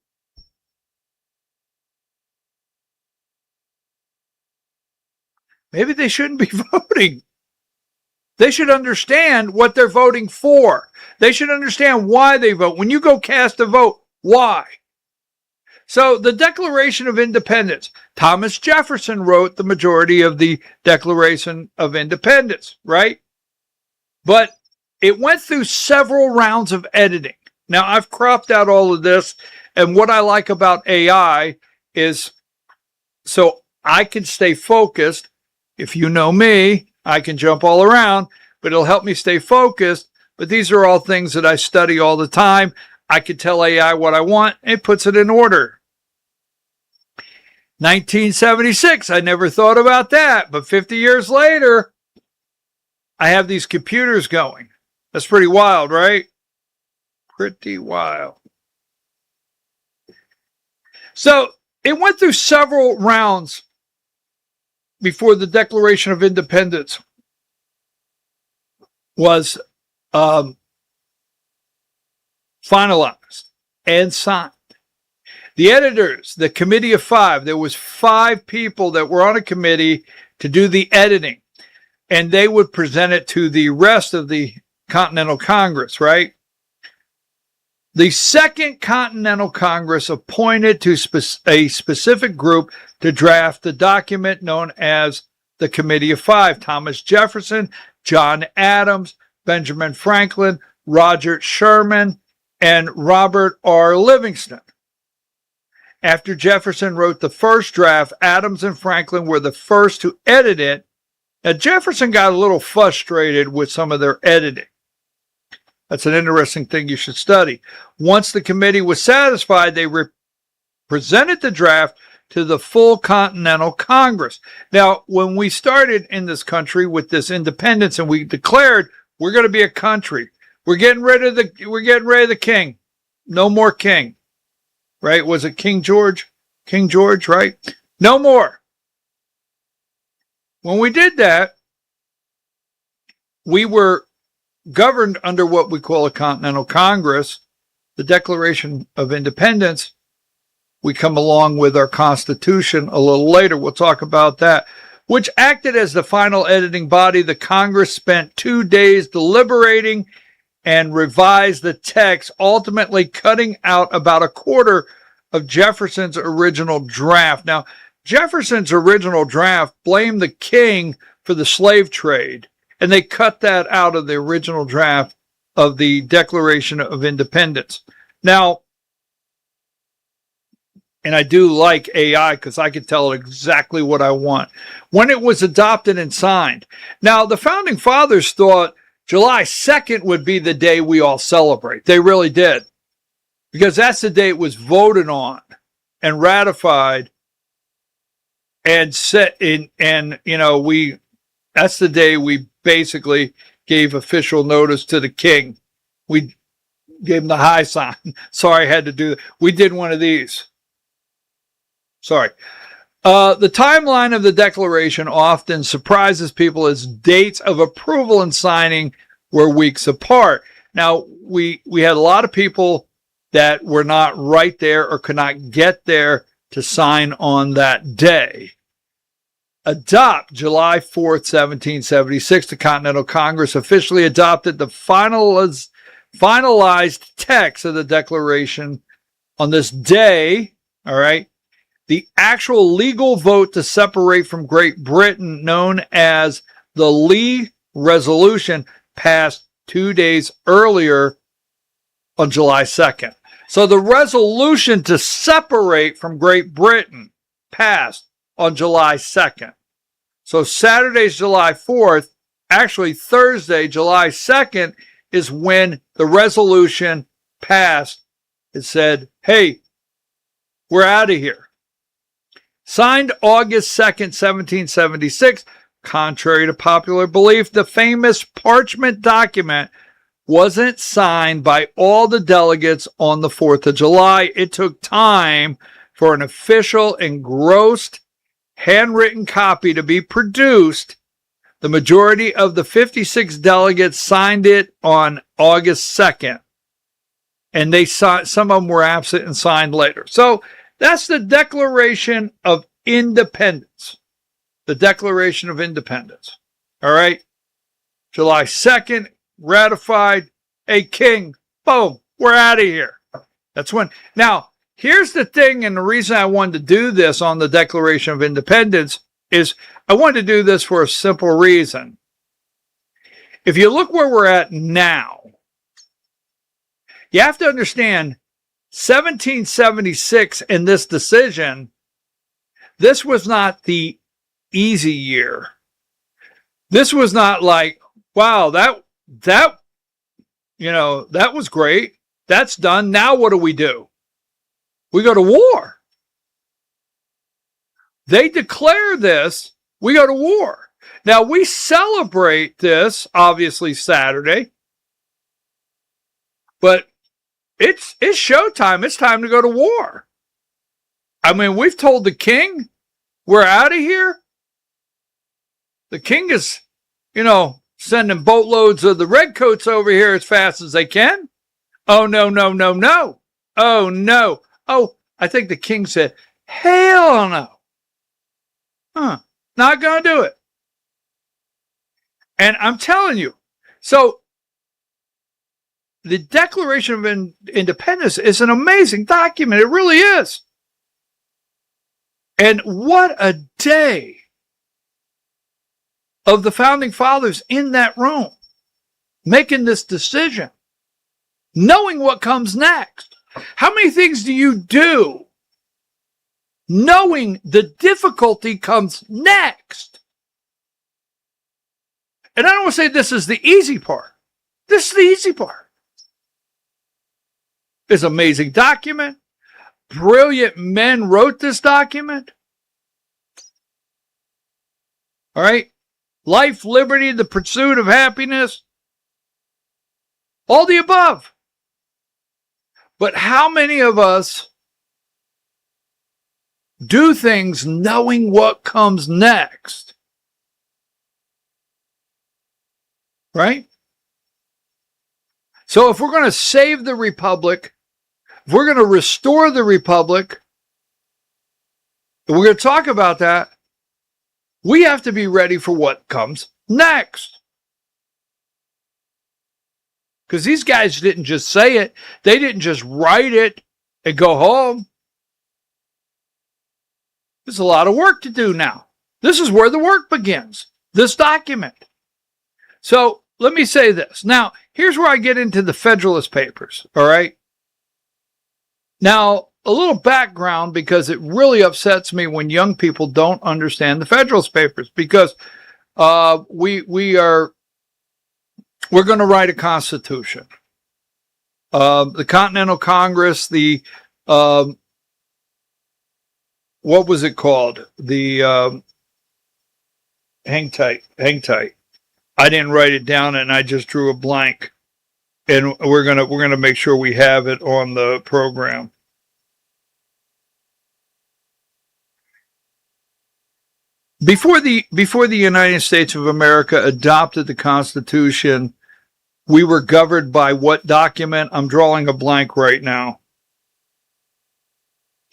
maybe they shouldn't be voting. They should understand what they're voting for. They should understand why they vote. When you go cast a vote, why? So the Declaration of Independence, Thomas Jefferson wrote the majority of the Declaration of Independence, right? But it went through several rounds of editing. Now, I've cropped out all of this, and what I like about AI is so I can stay focused. If you know me, I can jump all around, but it'll help me stay focused. But these are all things that I study all the time. I can tell AI what I want, and it puts it in order. 1976, I never thought about that, but 50 years later, I have these computers going. That's pretty wild, right? Pretty wild. So it went through several rounds before the Declaration of Independence was finalized and signed. The editors, the committee of 5, there was 5 people that were on a committee to do the editing, and they would present it to the rest of the Continental Congress, right? The Second Continental Congress appointed to a specific group to draft the document known as the Committee of 5. Thomas Jefferson, John Adams, Benjamin Franklin, Roger Sherman, and Robert R. Livingston. After Jefferson wrote the first draft, Adams and Franklin were the first to edit it. Now, Jefferson got a little frustrated with some of their editing. That's an interesting thing you should study. Once the committee was satisfied, they presented the draft to the full Continental Congress. Now, when we started in this country with this independence and we declared we're going to be a country, we're getting rid of the king. No more king. Right? Was it King George? King George, right? No more. When we did that, we were governed under what we call a Continental Congress, the Declaration of Independence. We come along with our Constitution a little later. We'll talk about that, which acted as the final editing body. The Congress spent 2 days deliberating and revised the text, ultimately cutting out about a quarter of Jefferson's original draft. Now, Jefferson's original draft blamed the king for the slave trade, and they cut that out of the original draft of the Declaration of Independence. Now, and I do like AI because I can tell it exactly what I want. When it was adopted and signed. Now, the Founding Fathers thought July 2nd would be the day we all celebrate. They really did. Because that's the day it was voted on and ratified and set in, and, you know, that's the day we basically gave official notice to the king. We gave him the high sign. Sorry, I had to do that. We did one of these. Sorry. The timeline of the Declaration often surprises people as dates of approval and signing were weeks apart. Now, we had a lot of people that were not right there or could not get there to sign on that day. Adopt July 4th, 1776, the Continental Congress officially adopted the finalized text of the Declaration on this day, all right? The actual legal vote to separate from Great Britain, known as the Lee Resolution, passed 2 days earlier on July 2nd. So the resolution to separate from Great Britain passed on July 2nd. So Saturday's July 4th, actually Thursday, July 2nd, is when the resolution passed. It said, hey, we're out of here. Signed August 2nd, 1776, contrary to popular belief, the famous parchment document wasn't signed by all the delegates on the 4th of July. It took time for an official engrossed handwritten copy to be produced. The majority of the 56 delegates signed it on August 2nd. And they signed, some of them were absent and signed later. So that's the Declaration of Independence. The Declaration of Independence. All right. July 2nd, ratified. Hey, King, boom, we're out of here. That's when. Now, here's the thing, and the reason I wanted to do this on the Declaration of Independence is I wanted to do this for a simple reason. If you look where we're at now, you have to understand 1776 in this decision, this was not the easy year. This was not like, wow, that was great. That's done. Now what do? We go to war. They declare this, we go to war. Now we celebrate this, obviously Saturday, but it's showtime. It's time to go to war. I mean, we've told the king, we're out of here. The king is, sending boatloads of the redcoats over here as fast as they can. Oh, no. Oh, no. Oh, I think the king said, hell no. Not going to do it. And I'm telling you, so the Declaration of Independence is an amazing document. It really is. And what a day of the founding fathers in that room, making this decision, knowing what comes next. How many things do you do knowing the difficulty comes next? And I don't want to say this is the easy part. This is the easy part. It's an amazing document. Brilliant men wrote this document. All right. Life, liberty, the pursuit of happiness. All the above. But how many of us do things knowing what comes next? Right? So if we're going to save the republic, if we're going to restore the republic, if we're going to talk about that, we have to be ready for what comes next. Because these guys didn't just say it. They didn't just write it and go home. There's a lot of work to do now. This is where the work begins. This document. So let me say this. Now, here's where I get into the Federalist Papers. All right. Now, a little background, because it really upsets me when young people don't understand the Federalist Papers, because we're going to write a constitution. The Continental Congress, what was it called? Hang tight. I didn't write it down and I just drew a blank. And we're gonna make sure we have it on the program. Before the United States of America adopted the Constitution, we were governed by what document? I'm drawing a blank right now.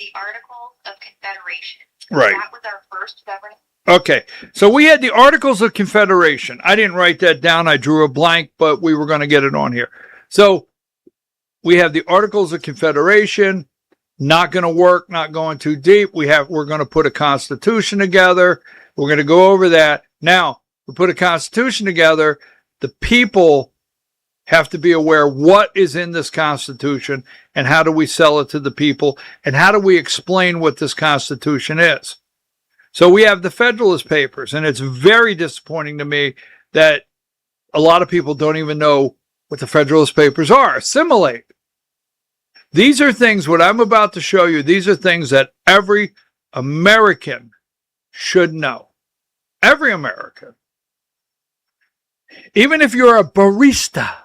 The Articles of Confederation. Right. That was our first government. Okay, so we had the Articles of Confederation. I didn't write that down. I drew a blank, but we were going to get it on here. So we have the Articles of Confederation. Not going to work, not going too deep. We're going to put a constitution together. We're going to go over that. Now, we put a constitution together. The people have to be aware what is in this constitution and how do we sell it to the people and how do we explain what this constitution is. So we have the Federalist Papers, and it's very disappointing to me that a lot of people don't even know what the Federalist Papers are. Assimilate. These are things, what I'm about to show you, these are things that every American should know. Every American. Even if you're a barista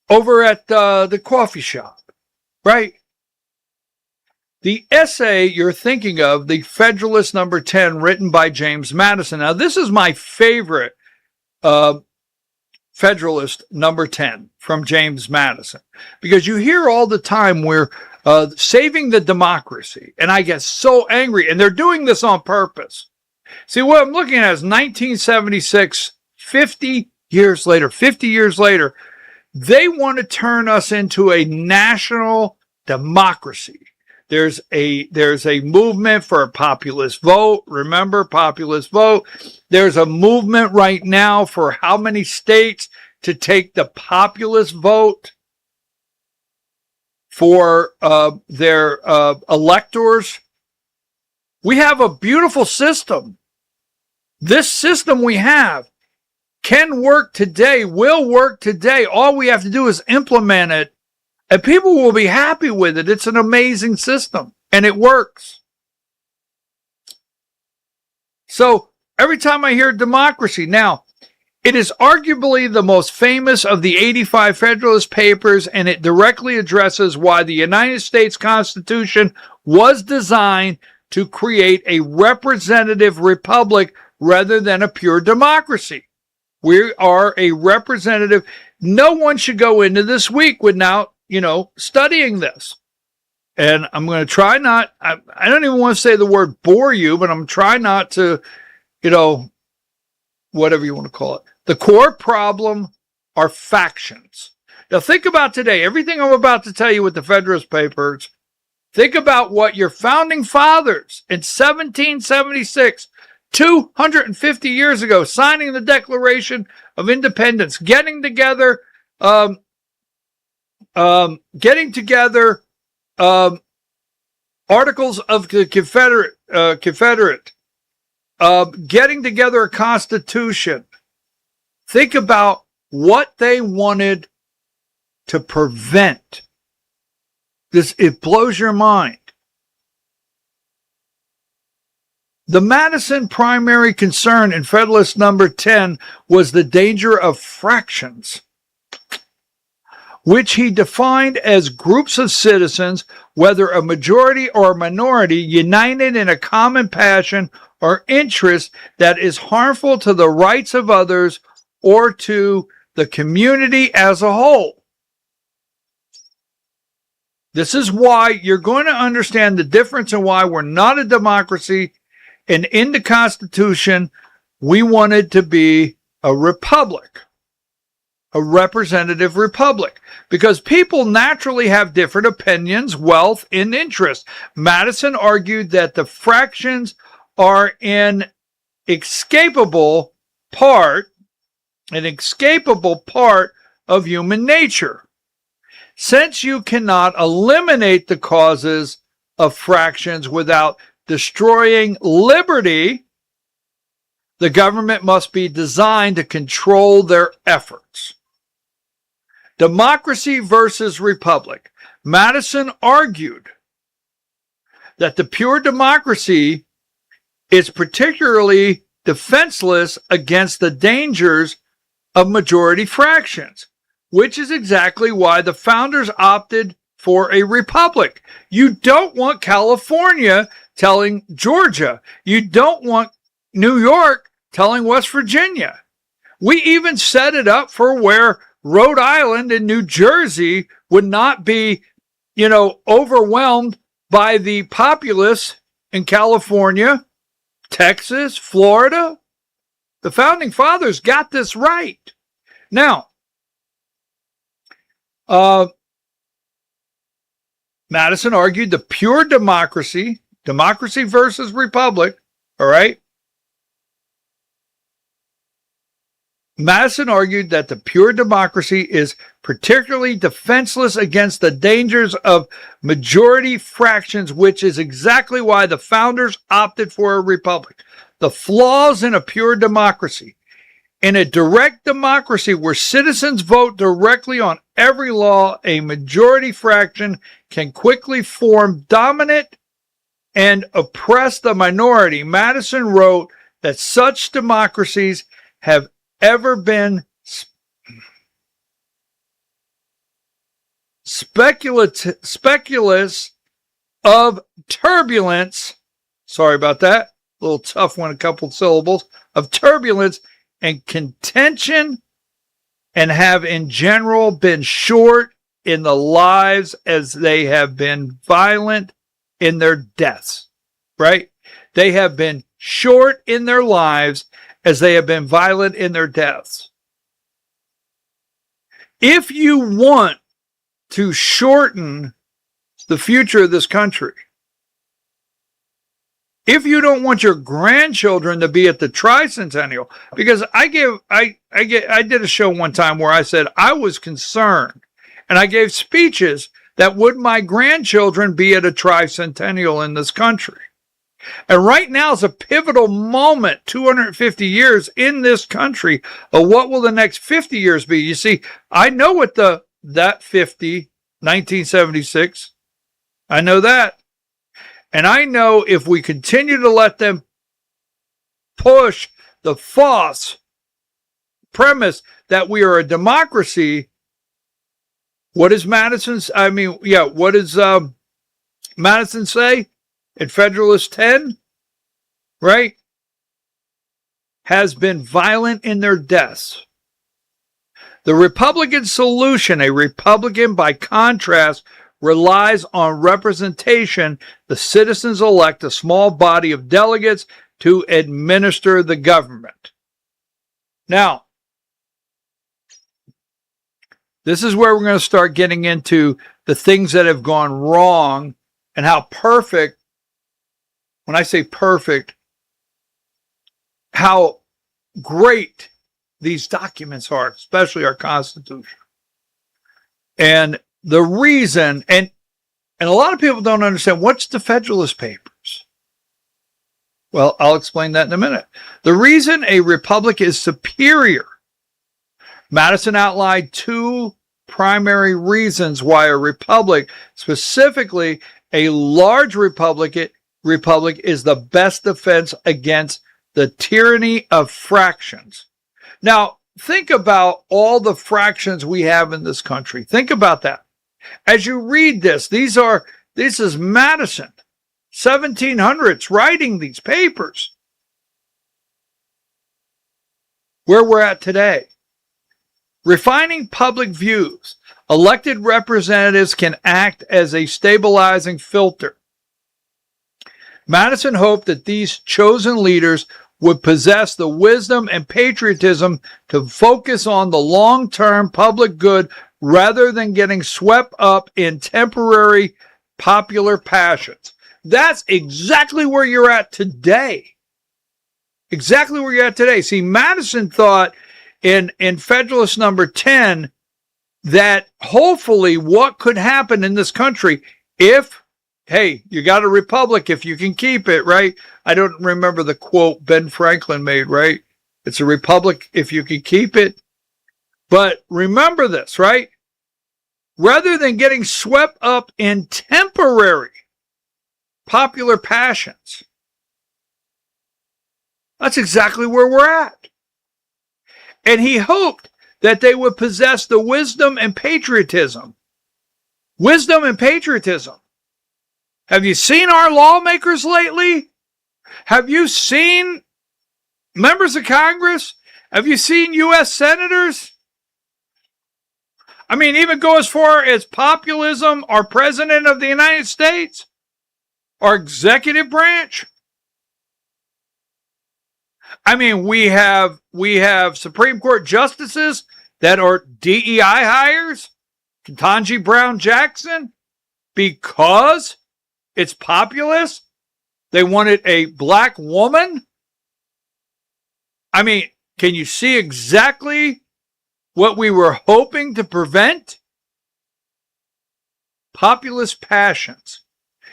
over at the coffee shop, right? The essay you're thinking of, the Federalist Number 10, written by James Madison. Now, this is my favorite Federalist Number 10 from James Madison, because you hear all the time we're saving the democracy, and I get so angry, and they're doing this on purpose. See, what I'm looking at is 1976, 50 years later, they want to turn us into a national democracy. There's a movement for a populist vote. Remember, populist vote. There's a movement right now for how many states to take the populist vote for their electors. We have a beautiful system. This system we have can work today, will work today. All we have to do is implement it, and people will be happy with it. It's an amazing system, and it works. So every time I hear democracy, now, it is arguably the most famous of the 85 Federalist Papers, and it directly addresses why the United States Constitution was designed to create a representative republic rather than a pure democracy. We are a representative. No one should go into this week without, studying this. And I'm going to try not, I don't even want to say the word bore you, but I'm trying not to, whatever you want to call it. The core problem are factions. Now think about today, everything I'm about to tell you with the Federalist Papers, think about what your founding fathers in 1776, 250 years ago, signing the Declaration of Independence, getting together articles of the Confederate, getting together a constitution. Think about what they wanted to prevent. It blows your mind. The Madison primary concern in Federalist number 10 was the danger of fractions, which he defined as groups of citizens, whether a majority or a minority, united in a common passion or interest that is harmful to the rights of others or to the community as a whole. This is why you're going to understand the difference and why we're not a democracy. And in the Constitution, we wanted to be a republic, a representative republic, because people naturally have different opinions, wealth, and interests. Madison argued that the fractions are an inescapable part of human nature. Since you cannot eliminate the causes of fractions without destroying liberty, the government must be designed to control their efforts. Democracy versus republic. Madison argued that the pure democracy is particularly defenseless against the dangers of majority fractions, which is exactly why the founders opted for a republic. You don't want California telling Georgia. You don't want New York telling West Virginia. We even set it up for where Rhode Island and New Jersey would not be, overwhelmed by the populace in California, Texas, Florida. The founding fathers got this right. Now, Madison argued the pure democracy versus republic, all right? Madison argued that the pure democracy is particularly defenseless against the dangers of majority fractions, which is exactly why the founders opted for a republic. The flaws in a pure democracy. In a direct democracy where citizens vote directly on every law, a majority fraction can quickly form dominant and oppress the minority. Madison wrote that such democracies have ever been speculative of turbulence. Sorry about that. A little tough one, a couple syllables. Of turbulence and contention, and have in general been short in the lives as they have been violent in their deaths, right? They have been short in their lives as they have been violent in their deaths. If you want to shorten the future of this country, if you don't want your grandchildren to be at the tricentennial, because I did a show one time where I said I was concerned, and I gave speeches that would my grandchildren be at a tricentennial in this country. And right now is a pivotal moment, 250 years in this country, of what will the next 50 years be. You see, I know what that 1976, I know that. And I know if we continue to let them push the false premise that we are a democracy, what does Madison say in Federalist 10? Right? Has been violent in their deaths. The Republican solution, a Republican by contrast, relies on representation. The citizens elect a small body of delegates to administer the government. Now, this is where we're going to start getting into the things that have gone wrong and how perfect, when I say perfect, how great these documents are, especially our Constitution. And the reason, and a lot of people don't understand, what's the Federalist Papers? Well, I'll explain that in a minute. The reason a republic is superior, Madison outlined two primary reasons why a republic, specifically a large republic is the best defense against the tyranny of fractions. Now, think about all the fractions we have in this country. Think about that. As you read this, this is Madison, 1700s, writing these papers. Where we're at today. Refining public views. Elected representatives can act as a stabilizing filter. Madison hoped that these chosen leaders would possess the wisdom and patriotism to focus on the long-term public good rather than getting swept up in temporary popular passions. That's exactly where you're at today. Exactly where you're at today. See, Madison thought in Federalist number 10 that hopefully what could happen in this country if, hey, you got a republic if you can keep it, right? I don't remember the quote Ben Franklin made, right? It's a republic if you can keep it. But remember this, right? Rather than getting swept up in temporary popular passions. That's exactly where we're at. And he hoped that they would possess the wisdom and patriotism. Wisdom and patriotism. Have you seen our lawmakers lately? Have you seen members of Congress? Have you seen U.S. senators? I mean, even go as far as populism, our president of the United States, our executive branch. I mean, we have Supreme Court justices that are DEI hires, Ketanji Brown Jackson, because it's populist. They wanted a black woman. I mean, can you see exactly what we were hoping to prevent? Populist passions.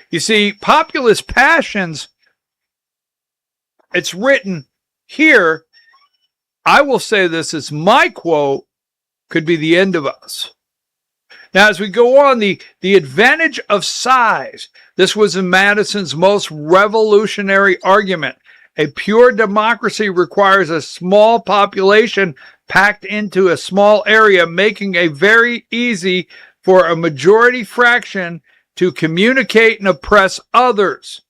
You see, populist passions, it's written here. I will say this as my quote, could be the end of us. Now, as we go on, the advantage of size. This was in Madison's most revolutionary argument. A pure democracy requires a small population packed into a small area, making it very easy for a majority fraction to communicate and oppress others.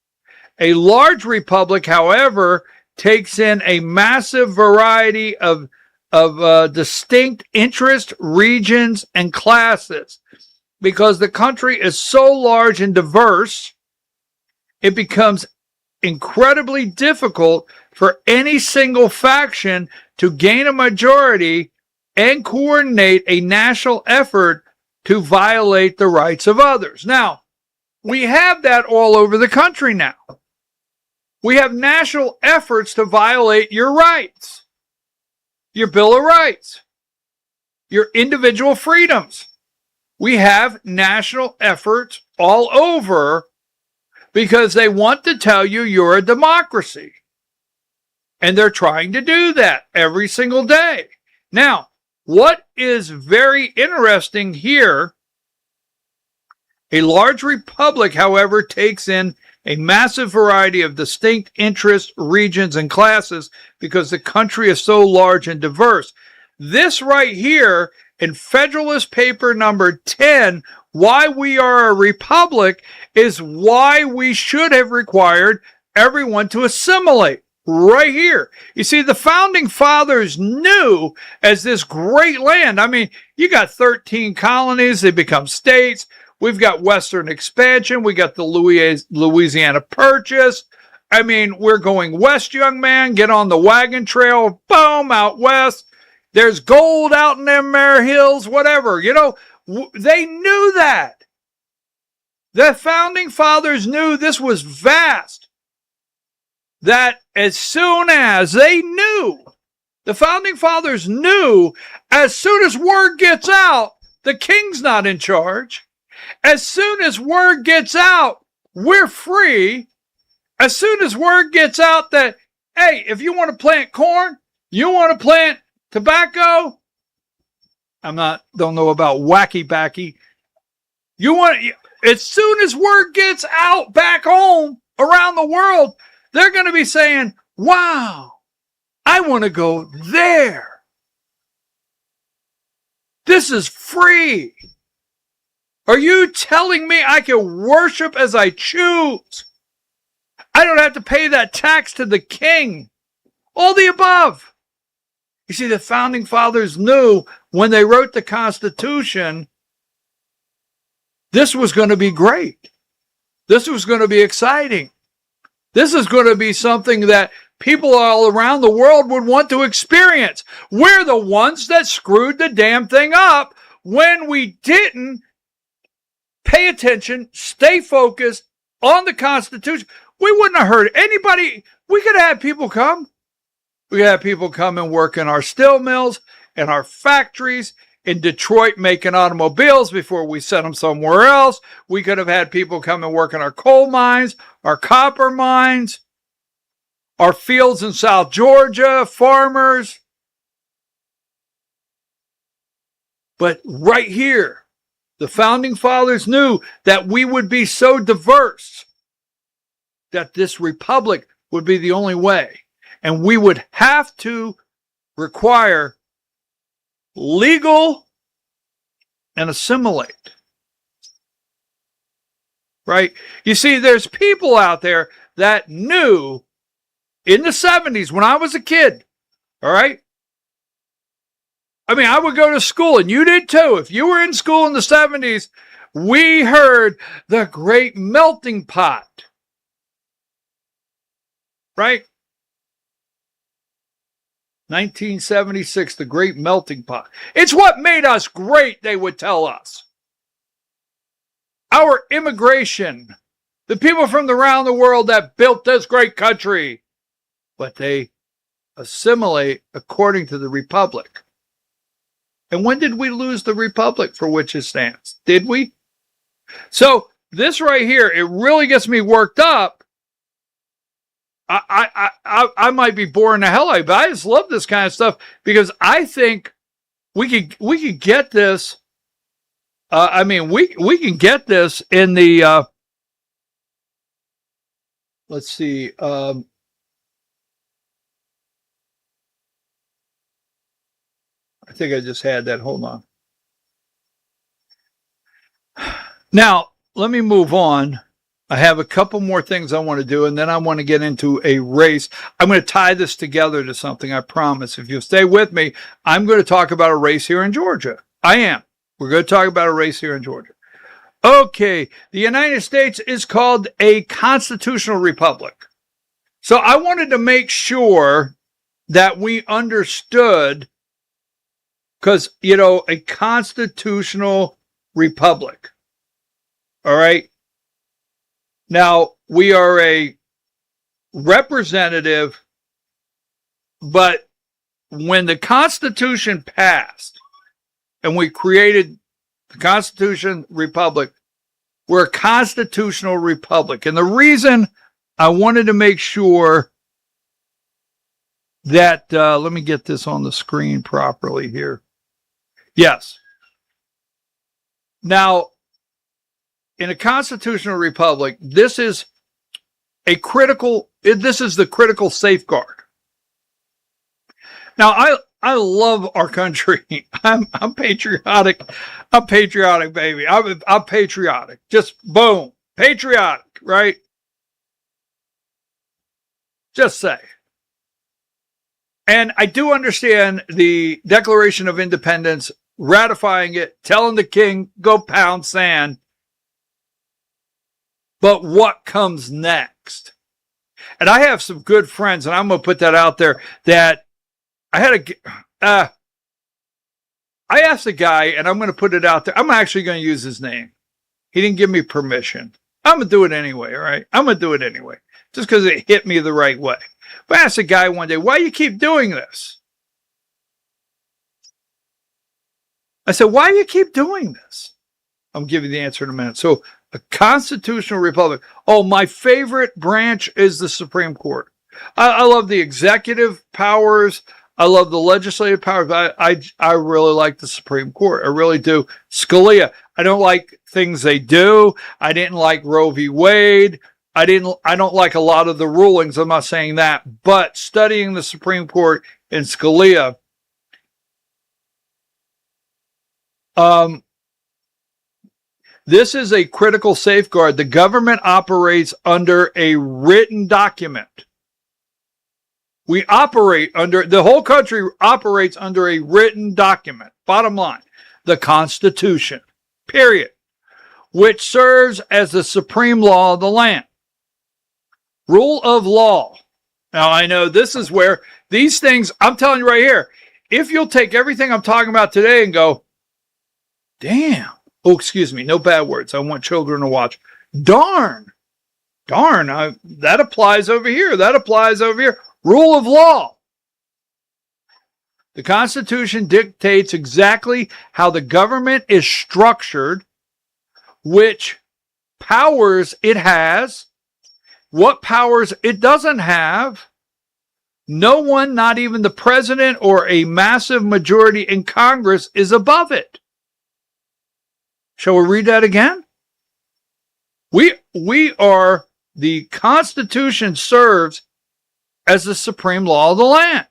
A large republic, however, takes in a massive variety of distinct interest, regions, and classes. Because the country is so large and diverse, it becomes incredibly difficult for any single faction to gain a majority and coordinate a national effort to violate the rights of others. Now, we have that all over the country now. We have national efforts to violate your rights, your Bill of Rights, your individual freedoms. We have national efforts all over because they want to tell you you're a democracy. And they're trying to do that every single day. Now, what is very interesting here, a large republic, however, takes in a massive variety of distinct interests, regions, and classes because the country is so large and diverse. This right here in Federalist Paper number 10, why we are a republic, is why we should have required everyone to assimilate. Right here. You see, the founding fathers knew as this great land. I mean, you got 13 colonies, they become states. We've got Western expansion. We got the Louisiana Purchase. I mean, we're going west, young man. Get on the wagon trail. Boom, out west. There's gold out in them there hills, whatever. You know, they knew that. The founding fathers knew this was vast. That as soon as they knew, the founding fathers knew, as soon as word gets out, the king's not in charge. As soon as word gets out, we're free. As soon as word gets out that, hey, if you want to plant corn, you want to plant tobacco, don't know about wacky backy. As soon as word gets out back home around the world, they're going to be saying, wow, I want to go there. This is free. Are you telling me I can worship as I choose? I don't have to pay that tax to the king. All the above. You see, the founding fathers knew when they wrote the Constitution, this was going to be great. This was going to be exciting. This is going to be something that people all around the world would want to experience. We're the ones that screwed the damn thing up when we didn't pay attention, stay focused on the Constitution. We wouldn't have hurt anybody. We could have had people come. We could have people come and work in our steel mills, in our factories, in Detroit making automobiles before we sent them somewhere else. We could have had people come and work in our coal mines, our copper mines, our fields in South Georgia, farmers. But right here, the founding fathers knew that we would be so diverse that this republic would be the only way. And we would have to require legal and assimilate. Right? You see, there's people out there that knew in the 70s when I was a kid, all right? I mean, I would go to school, and you did too. If you were in school in the 70s, we heard the great melting pot. Right? 1976, the great melting pot. It's what made us great, they would tell us. Our immigration, the people from around the world that built this great country, but they assimilate according to the Republic. And when did we lose the Republic for which it stands? Did we? So this right here, it really gets me worked up. I might be boring the hell out of you, but I just love this kind of stuff because I think we could get this. We can get this in the. Let's see. I think I just had that. Hold on. Now let me move on. I have a couple more things I want to do, and then I want to get into a race. I'm going to tie this together to something, I promise. If you'll stay with me, I'm going to talk about a race here in Georgia. I am. We're going to talk about a race here in Georgia. Okay, the United States is called a constitutional republic. So I wanted to make sure that we understood, because, a constitutional republic. All right. Now, we are a representative, but when the Constitution passed and we created the Constitution Republic, we're a constitutional republic. And the reason I wanted to make sure that, let me get this on the screen properly here. Yes. Now, in a constitutional republic, this is the critical safeguard. Now, I love our country. I'm patriotic. I'm patriotic, baby. I'm patriotic. Just boom. Patriotic, right? Just say. And I do understand the Declaration of Independence, ratifying it, telling the king, go pound sand. But what comes next? And I have some good friends, and I'm going to put that out there, that I asked a guy, and I'm going to put it out there. I'm actually going to use his name. He didn't give me permission. I'm going to do it anyway, all right? I'm going to do it anyway, just because it hit me the right way. But I asked a guy one day, why do you keep doing this? I said, why do you keep doing this? I'm giving you the answer in a minute. So, a constitutional republic. Oh, my favorite branch is the Supreme Court. I love the executive powers. I love the legislative powers. I really like the Supreme Court. I really do. Scalia. I don't like things they do. I didn't like Roe v. Wade. I don't like a lot of the rulings. I'm not saying that. But studying the Supreme Court and Scalia, this is a critical safeguard. The government operates under a written document. The whole country operates under a written document. Bottom line, the Constitution, period, which serves as the supreme law of the land. Rule of law. Now, I know this is where these things, I'm telling you right here, if you'll take everything I'm talking about today and go, damn. Oh, excuse me, no bad words. I want children to watch. Darn, that applies over here. That applies over here. Rule of law. The Constitution dictates exactly how the government is structured, which powers it has, what powers it doesn't have. No one, not even the president or a massive majority in Congress, is above it. Shall we read that again? The Constitution serves as the supreme law of the land.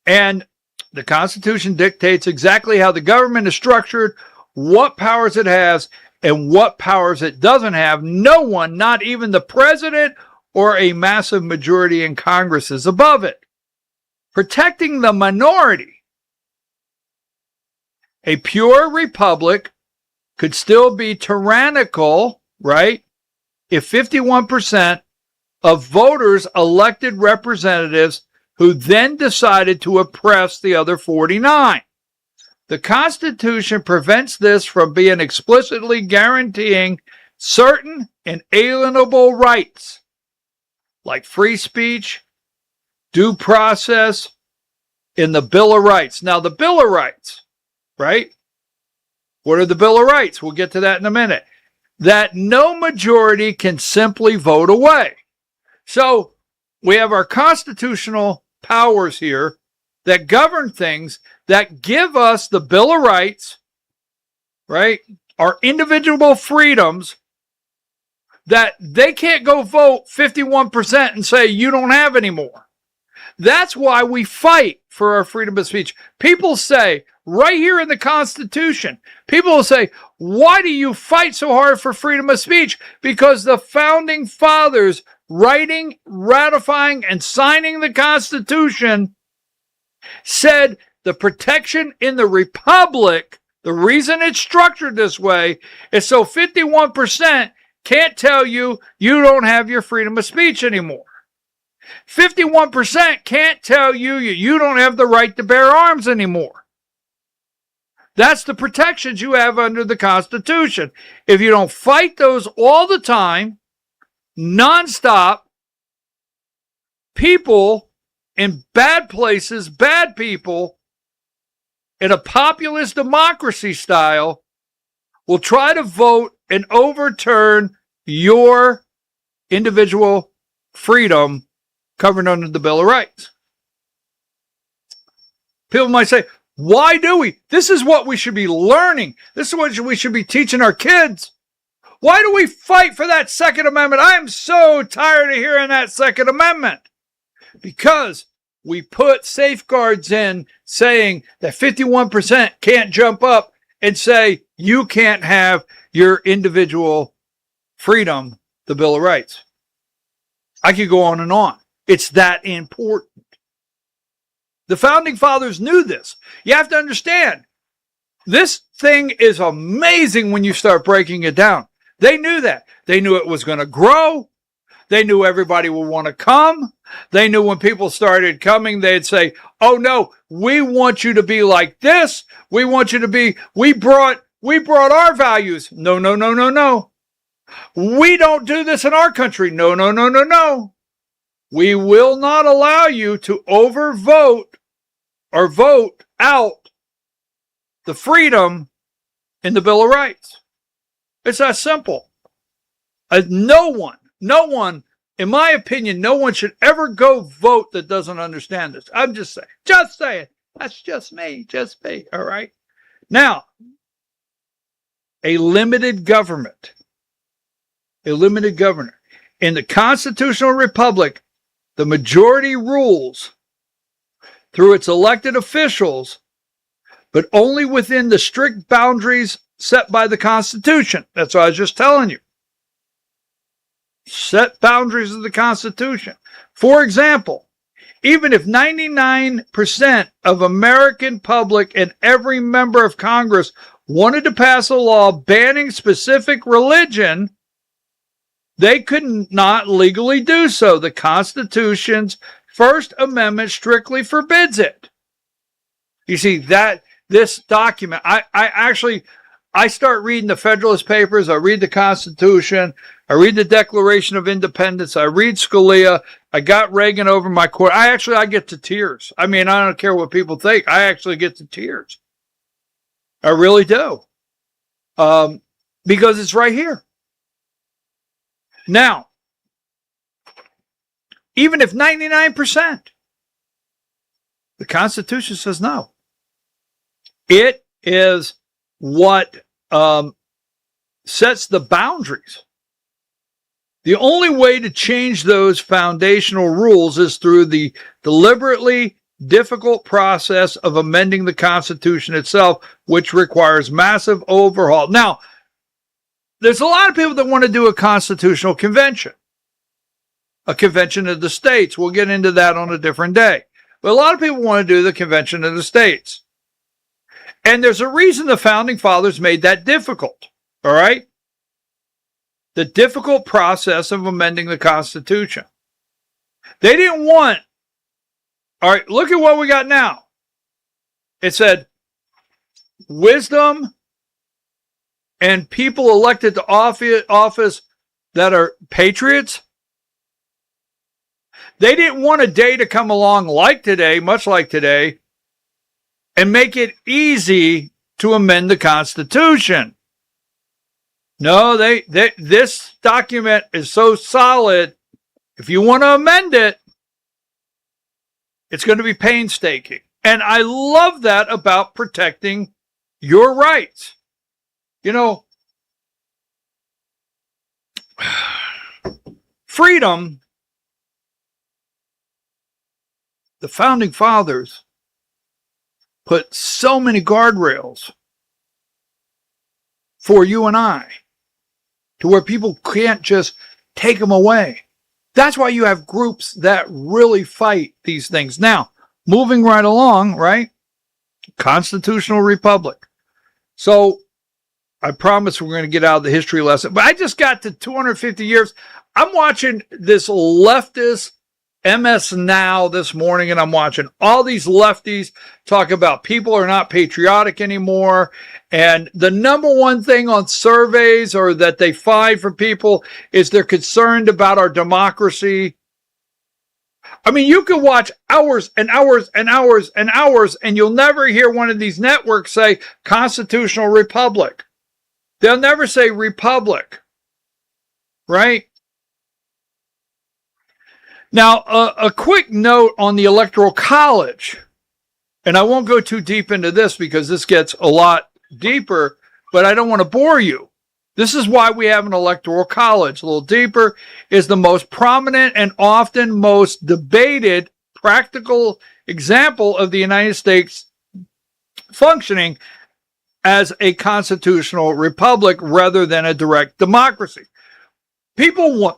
And the Constitution dictates exactly how the government is structured, what powers it has, and what powers it doesn't have. No one, not even the president or a massive majority in Congress, is above it. Protecting the minority. A pure republic could still be tyrannical, right? If 51% of voters elected representatives who then decided to oppress the other 49. The Constitution prevents this from being explicitly guaranteeing certain inalienable rights, like free speech, due process, in the Bill of Rights. Now, the Bill of Rights, right? What are the Bill of Rights? We'll get to that in a minute. That no majority can simply vote away. So we have our constitutional powers here that govern things, that give us the Bill of Rights, right? Our individual freedoms, that they can't go vote 51% and say you don't have any more. That's why we fight for our freedom of speech. People say, right here in the Constitution, people will say, why do you fight so hard for freedom of speech? Because the founding fathers, writing, ratifying, and signing the Constitution, said the protection in the Republic, the reason it's structured this way, is so 51% can't tell you you don't have your freedom of speech anymore. 51% can't tell you you don't have the right to bear arms anymore. That's the protections you have under the Constitution. If you don't fight those all the time, nonstop, people in bad places, bad people, in a populist democracy style, will try to vote and overturn your individual freedom covered under the Bill of Rights. People might say, why do we? This is what we should be learning. This is what we should be teaching our kids. Why do we fight for that Second Amendment? I am so tired of hearing that Second Amendment. Because we put safeguards in saying that 51% can't jump up and say you can't have your individual freedom, the Bill of Rights. I could go on and on. It's that important. The Founding Fathers knew this. You have to understand, this thing is amazing when you start breaking it down. They knew that. They knew it was going to grow. They knew everybody would want to come. They knew when people started coming, they'd say, oh no, we want you to be like this. We want you to be, we brought our values. No, no, no, no, no. We don't do this in our country. No, no, no, no, no. We will not allow you to overvote or vote out the freedom in the Bill of Rights. It's that simple. No one, in my opinion, no one should ever go vote that doesn't understand this. I'm just saying. That's just me, all right? Now, a limited government. In the constitutional republic, the majority rules through its elected officials, but only within the strict boundaries set by the Constitution. That's what I was just telling you. Set boundaries of the Constitution. For example, even if 99% of American public and every member of Congress wanted to pass a law banning specific religion, they could not legally do so. The Constitution's First Amendment strictly forbids it. You see, that this document, I start reading the Federalist Papers, I read the Constitution, I read the Declaration of Independence, I read Scalia, I got Reagan over my court. I get to tears. I mean, I don't care what people think. I actually get to tears. I really do. Because it's right here. Now, even if 99%, the Constitution says no. It is what sets the boundaries. The only way to change those foundational rules is through the deliberately difficult process of amending the Constitution itself, which requires massive overhaul. Now, there's a lot of people that want to do a constitutional convention, a convention of the states. We'll get into that on a different day. But a lot of people want to do the convention of the states. And there's a reason the Founding Fathers made that difficult, all right? The difficult process of amending the Constitution. They didn't want, all right, look at what we got now. It said, wisdom and people elected to office that are patriots. They didn't want a day to come along like today, much like today, and make it easy to amend the Constitution. No, this document is so solid, if you want to amend it, it's going to be painstaking. And I love that about protecting your rights. You know, freedom, the Founding Fathers put so many guardrails for you and I to where people can't just take them away. That's why you have groups that really fight these things. Now, moving right along, right? Constitutional Republic. So I promise we're going to get out of the history lesson. But I just got to 250 years. I'm watching this leftist MS Now this morning, and I'm watching all these lefties talk about people are not patriotic anymore. And the number one thing on surveys or that they find from people is they're concerned about our democracy. I mean, you could watch hours and hours and hours and hours, and you'll never hear one of these networks say constitutional republic. They'll never say republic, right? Now, a quick note on the Electoral College, and I won't go too deep into this because this gets a lot deeper, but I don't want to bore you. This is why we have an Electoral College. A little deeper is the most prominent and often most debated practical example of the United States functioning as a constitutional republic rather than a direct democracy. People want,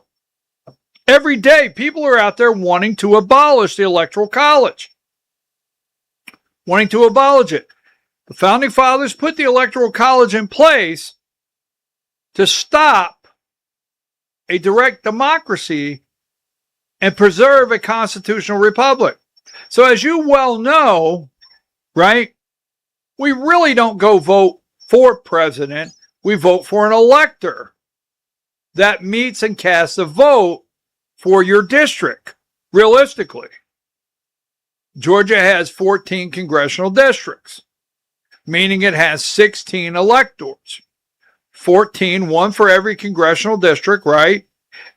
every day, people are out there wanting to abolish the Electoral College, wanting to abolish it. The Founding Fathers put the Electoral College in place to stop a direct democracy and preserve a constitutional republic. So as you well know, right, we really don't go vote for president. We vote for an elector that meets and casts a vote for your district, realistically. Georgia has 14 congressional districts, meaning it has 16 electors. 14, one for every congressional district, right?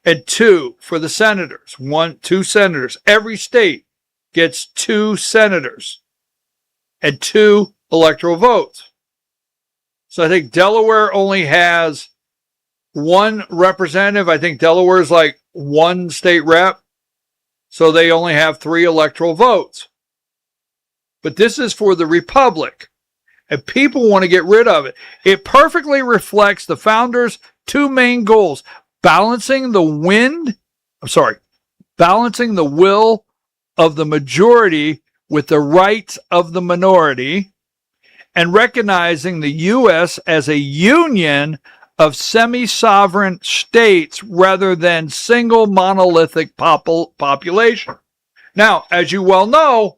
And 2 for the senators. 2 senators. Every state gets 2 senators and 2 electoral votes. So I think Delaware only has 1 representative. I think Delaware is like 1 state rep. So they only have 3 electoral votes. But this is for the republic. And people want to get rid of it. It perfectly reflects the founders' 2 main goals: balancing the will of the majority with the rights of the minority, and recognizing the U.S. as a union of semi-sovereign states rather than single monolithic population. Now, as you well know,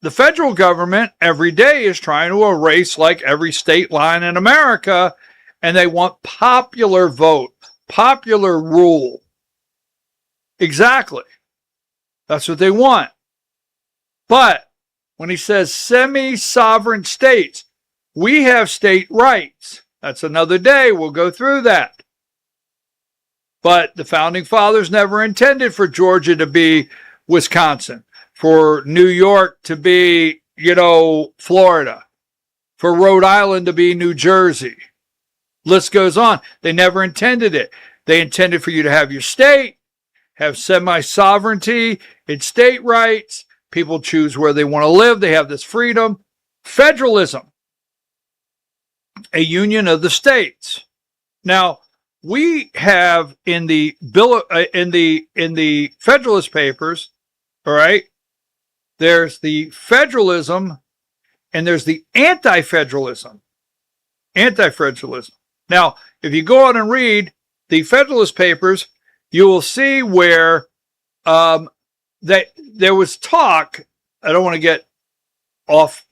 the federal government every day is trying to erase like every state line in America, and they want popular vote, popular rule. Exactly. That's what they want. But when he says semi-sovereign states, we have state rights. That's another day. We'll go through that. But the Founding Fathers never intended for Georgia to be Wisconsin, for New York to be, Florida, for Rhode Island to be New Jersey. List goes on. They never intended it. They intended for you to have your state, have semi-sovereignty and state rights. People choose where they want to live. They have this freedom. Federalism, a union of the states. Now, we have in the Federalist Papers, all right, there's the federalism and there's the anti-federalism. Anti-federalism. Now, if you go on and read the Federalist Papers, you will see where that there was talk. I don't want to get off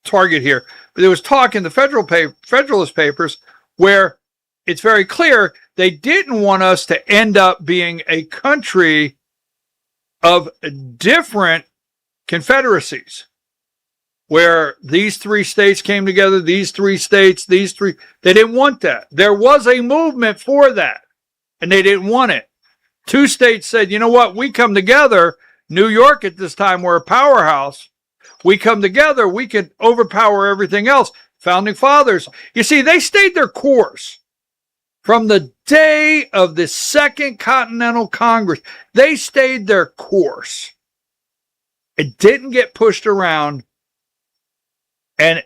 target here, but there was talk in the Federalist Papers where it's very clear they didn't want us to end up being a country of different confederacies, where these 3 states came together, these 3 states, these 3, they didn't want that. There was a movement for that, and they didn't want it. 2 states said, you know what, we come together. New York at this time were a powerhouse. We come together, we could overpower everything else. Founding Fathers, you see, they stayed their course. From the day of the Second Continental Congress, they stayed their course. It didn't get pushed around. And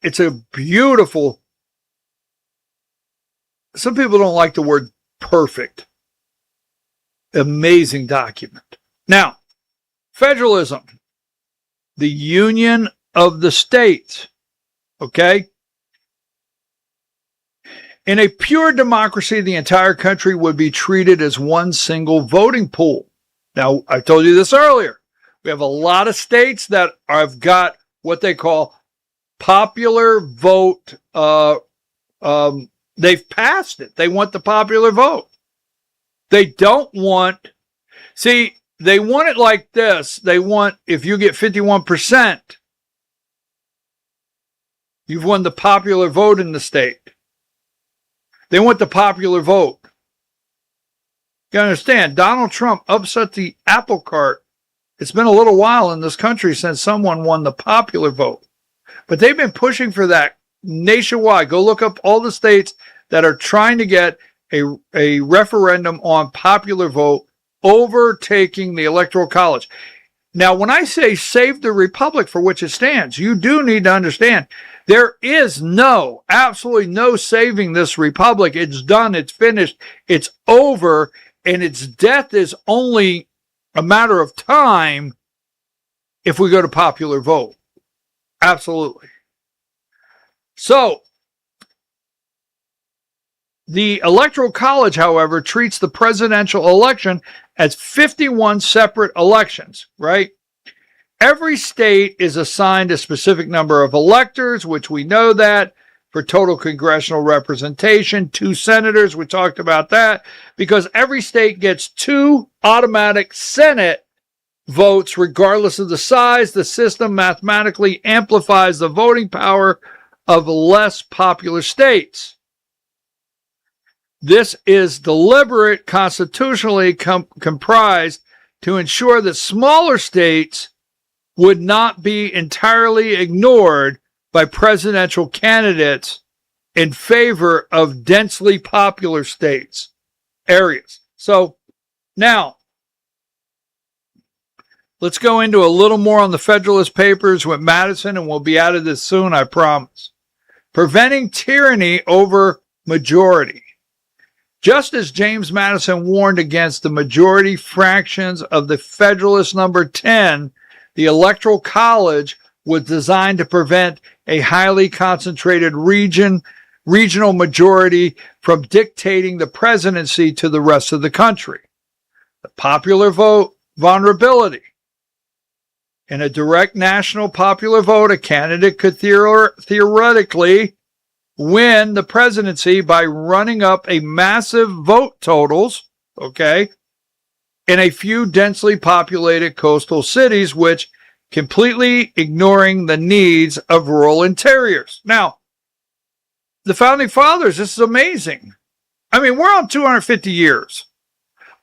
it's a beautiful, some people don't like the word perfect, amazing document. Now, federalism, the union of the states, okay? In a pure democracy, the entire country would be treated as one single voting pool. Now, I told you this earlier. We have a lot of states that have got what they call popular vote. They've passed it. They want the popular vote. They don't want, see, they want it like this. They want, if you get 51%, you've won the popular vote in the state. They want the popular vote. You understand, Donald Trump upset the apple cart. It's been a little while in this country since someone won the popular vote. But they've been pushing for that nationwide. Go look up all the states that are trying to get a referendum on popular vote, overtaking the Electoral College. Now, when I say save the republic for which it stands, you do need to understand there is absolutely no saving this republic. It's done. It's finished. It's over. And its death is only a matter of time if we go to popular vote. Absolutely. So, the Electoral College, however, treats the presidential election as 51 separate elections, right? Every state is assigned a specific number of electors, which we know that, for total congressional representation, 2 senators, we talked about that, because every state gets 2 automatic Senate votes regardless of the size. The system mathematically amplifies the voting power of less popular states. This is deliberate, constitutionally comprised to ensure that smaller states would not be entirely ignored by presidential candidates in favor of densely popular states, areas. So now, let's go into a little more on the Federalist Papers with Madison, and we'll be out of this soon, I promise. Preventing tyranny over majority. Just as James Madison warned against the majority fractions of the Federalist number 10, the Electoral College was designed to prevent a highly concentrated regional majority from dictating the presidency to the rest of the country. The popular vote vulnerability. In a direct national popular vote, a candidate could theoretically win the presidency by running up a massive vote totals, okay, in a few densely populated coastal cities, which completely ignoring the needs of rural interiors. Now, the Founding Fathers, this is amazing. I mean, we're on 250 years.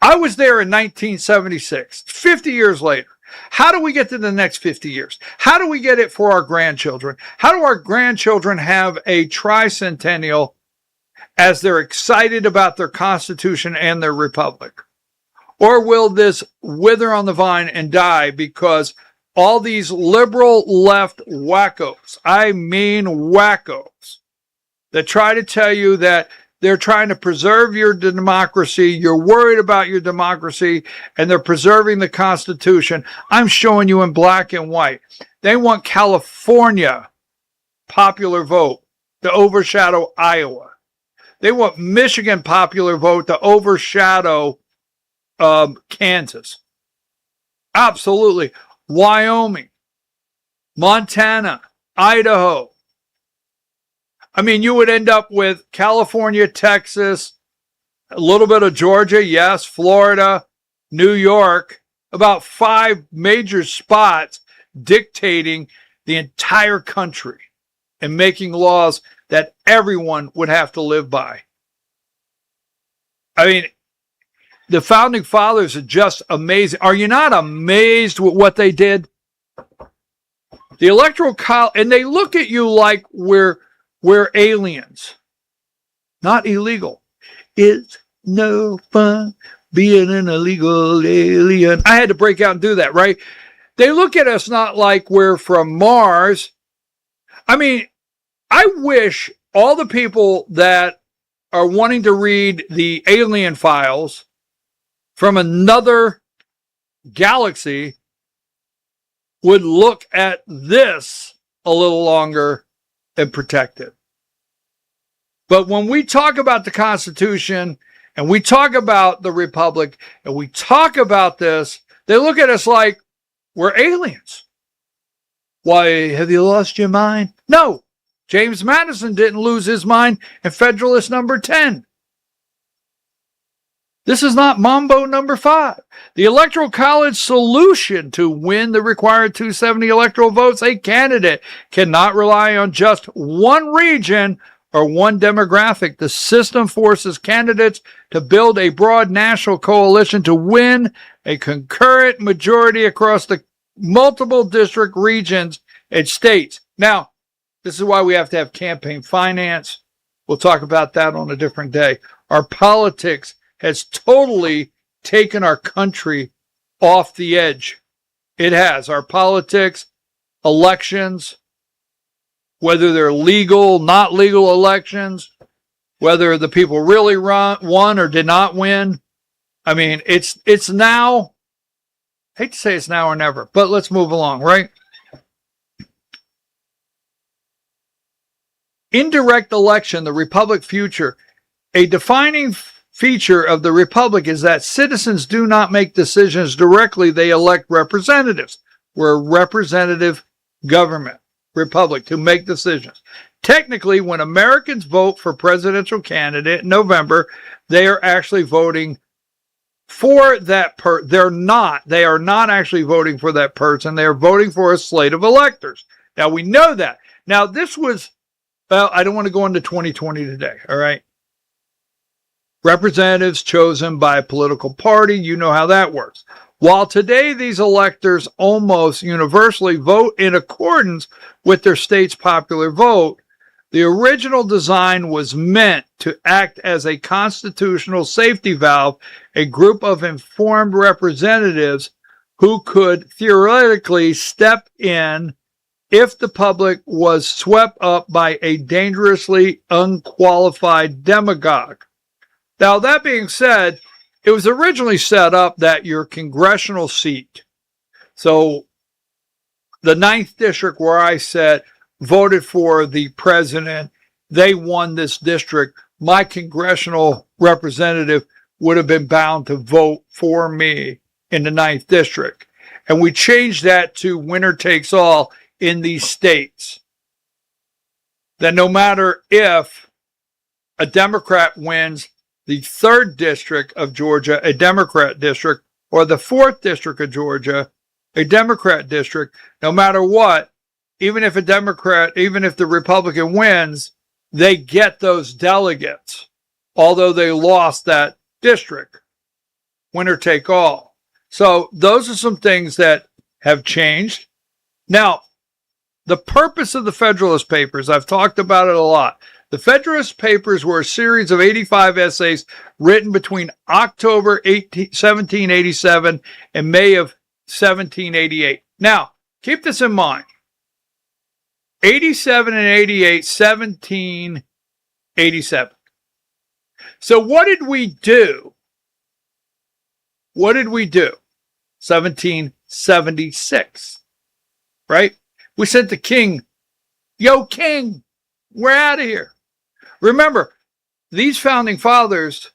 I was there in 1976, 50 years later. How do we get to the next 50 years? How do we get it for our grandchildren? How do our grandchildren have a tricentennial as they're excited about their Constitution and their republic? Or will this wither on the vine and die because all these liberal left wackos, I mean wackos, that try to tell you that they're trying to preserve your democracy, you're worried about your democracy, and they're preserving the Constitution. I'm showing you in black and white. They want California popular vote to overshadow Iowa. They want Michigan popular vote to overshadow Kansas. Absolutely. Wyoming, Montana, Idaho. I mean, you would end up with California, Texas, a little bit of Georgia, yes, Florida, New York, about 5 major spots dictating the entire country and making laws that everyone would have to live by. I mean, the Founding Fathers are just amazing. Are you not amazed with what they did? The Electoral College, and they look at you like we're aliens. Not illegal. It's no fun being an illegal alien. I had to break out and do that, right? They look at us not like we're from Mars. I mean, I wish all the people that are wanting to read the alien files from another galaxy would look at this a little longer and protect it. But when we talk about the Constitution and we talk about the Republic and we talk about they look at us like we're aliens. Why, have you lost your mind? No. James Madison didn't lose his mind in Federalist number 10. This is not Mambo number 5. The Electoral College solution to win the required 270 electoral votes, a candidate cannot rely on just one region or one demographic. The system forces candidates to build a broad national coalition to win a concurrent majority across the multiple district regions and states. Now, this is why we have to have campaign finance. We'll talk about that on a different day. Our politics has totally taken our country off the edge. It has. Our politics, elections, whether they're legal, not legal elections, whether the people really won or did not win. I mean, it's now, I hate to say it's now or never, but let's move along, right? Indirect election, the Republic future. A defining feature of the Republic is that citizens do not make decisions directly. They elect representatives. We're a representative government, Republic, to make decisions. Technically, when Americans vote for presidential candidate in November, they are actually voting for that they are not actually voting for that person. They are voting for a slate of electors. Now, we know that. Now, this was, well, I don't want to go into 2020 today, all right? Representatives chosen by a political party, you know how that works. While today these electors almost universally vote in accordance with their state's popular vote, the original design was meant to act as a constitutional safety valve, a group of informed representatives who could theoretically step in if the public was swept up by a dangerously unqualified demagogue. Now, that being said, it was originally set up that your congressional seat, so the 9th district where I sat, voted for the president, they won this district. My congressional representative would have been bound to vote for me in the 9th district. And we changed that to winner takes all in these states. That no matter if a Democrat wins the 3rd district of Georgia, a Democrat district, or the 4th district of Georgia, a Democrat district, no matter what, even if the Republican wins, they get those delegates, although they lost that district. Winner take all. So those are some things that have changed. Now, the purpose of the Federalist Papers, I've talked about it a lot. The Federalist Papers were a series of 85 essays written between October 1787 and May of 1788. Now, keep this in mind. 87 and 88, 1787. So what did we do? 1776, right? We sent the king, yo, king, we're out of here. Remember, these founding fathers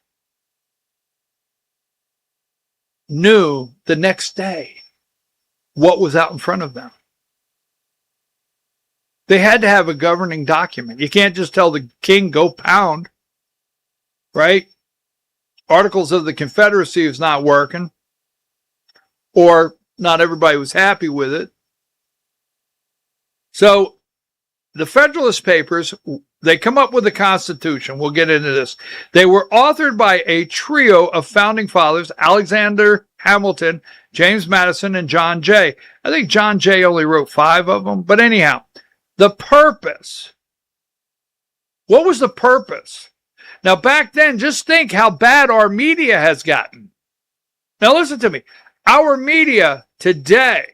knew the next day what was out in front of them. They had to have a governing document. You can't just tell the king, go pound, right? Articles of the Confederacy is not working, or not everybody was happy with it. So the Federalist Papers, they come up with the Constitution. We'll get into this. They were authored by a trio of founding fathers, Alexander Hamilton, James Madison, and John Jay. I think John Jay only wrote 5 of them. But anyhow, the purpose. What was the purpose? Now, back then, just think how bad our media has gotten. Now, listen to me. Our media today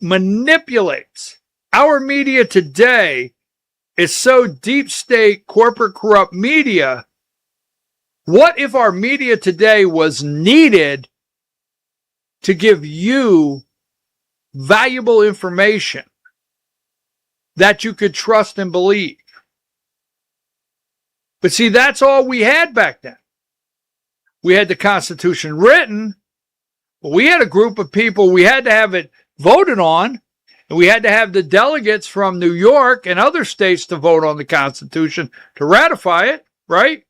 manipulates. Our media today is so deep state, corporate, corrupt media. What if our media today was needed to give you valuable information that you could trust and believe? But see, that's all we had back then. We had the Constitution written, but we had a group of people, we had to have it voted on, and we had to have the delegates from New York and other states to vote on the Constitution to ratify it, right?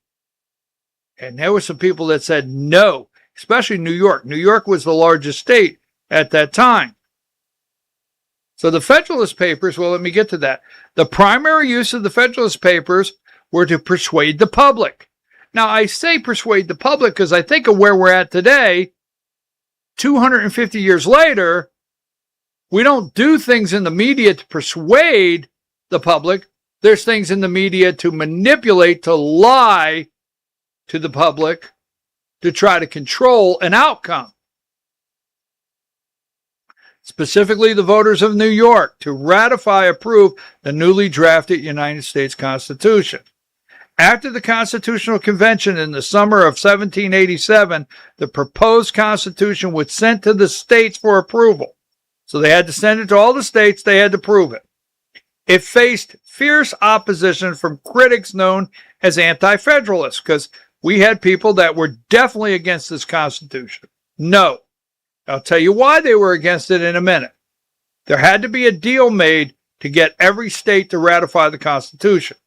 And there were some people that said no, especially New York. New York was the largest state at that time. So the Federalist Papers, well, let me get to that. The primary use of the Federalist Papers were to persuade the public. Now, I say persuade the public because I think of where we're at today, 250 years later. We don't do things in the media to persuade the public. There's things in the media to manipulate, to lie to the public, to try to control an outcome. Specifically, the voters of New York to ratify, approve the newly drafted United States Constitution. After the Constitutional Convention in the summer of 1787, the proposed Constitution was sent to the states for approval. So they had to send it to all the states. They had to prove it. It faced fierce opposition from critics known as anti-federalists, because we had people that were definitely against this Constitution. No. I'll tell you why they were against it in a minute. There had to be a deal made to get every state to ratify the Constitution.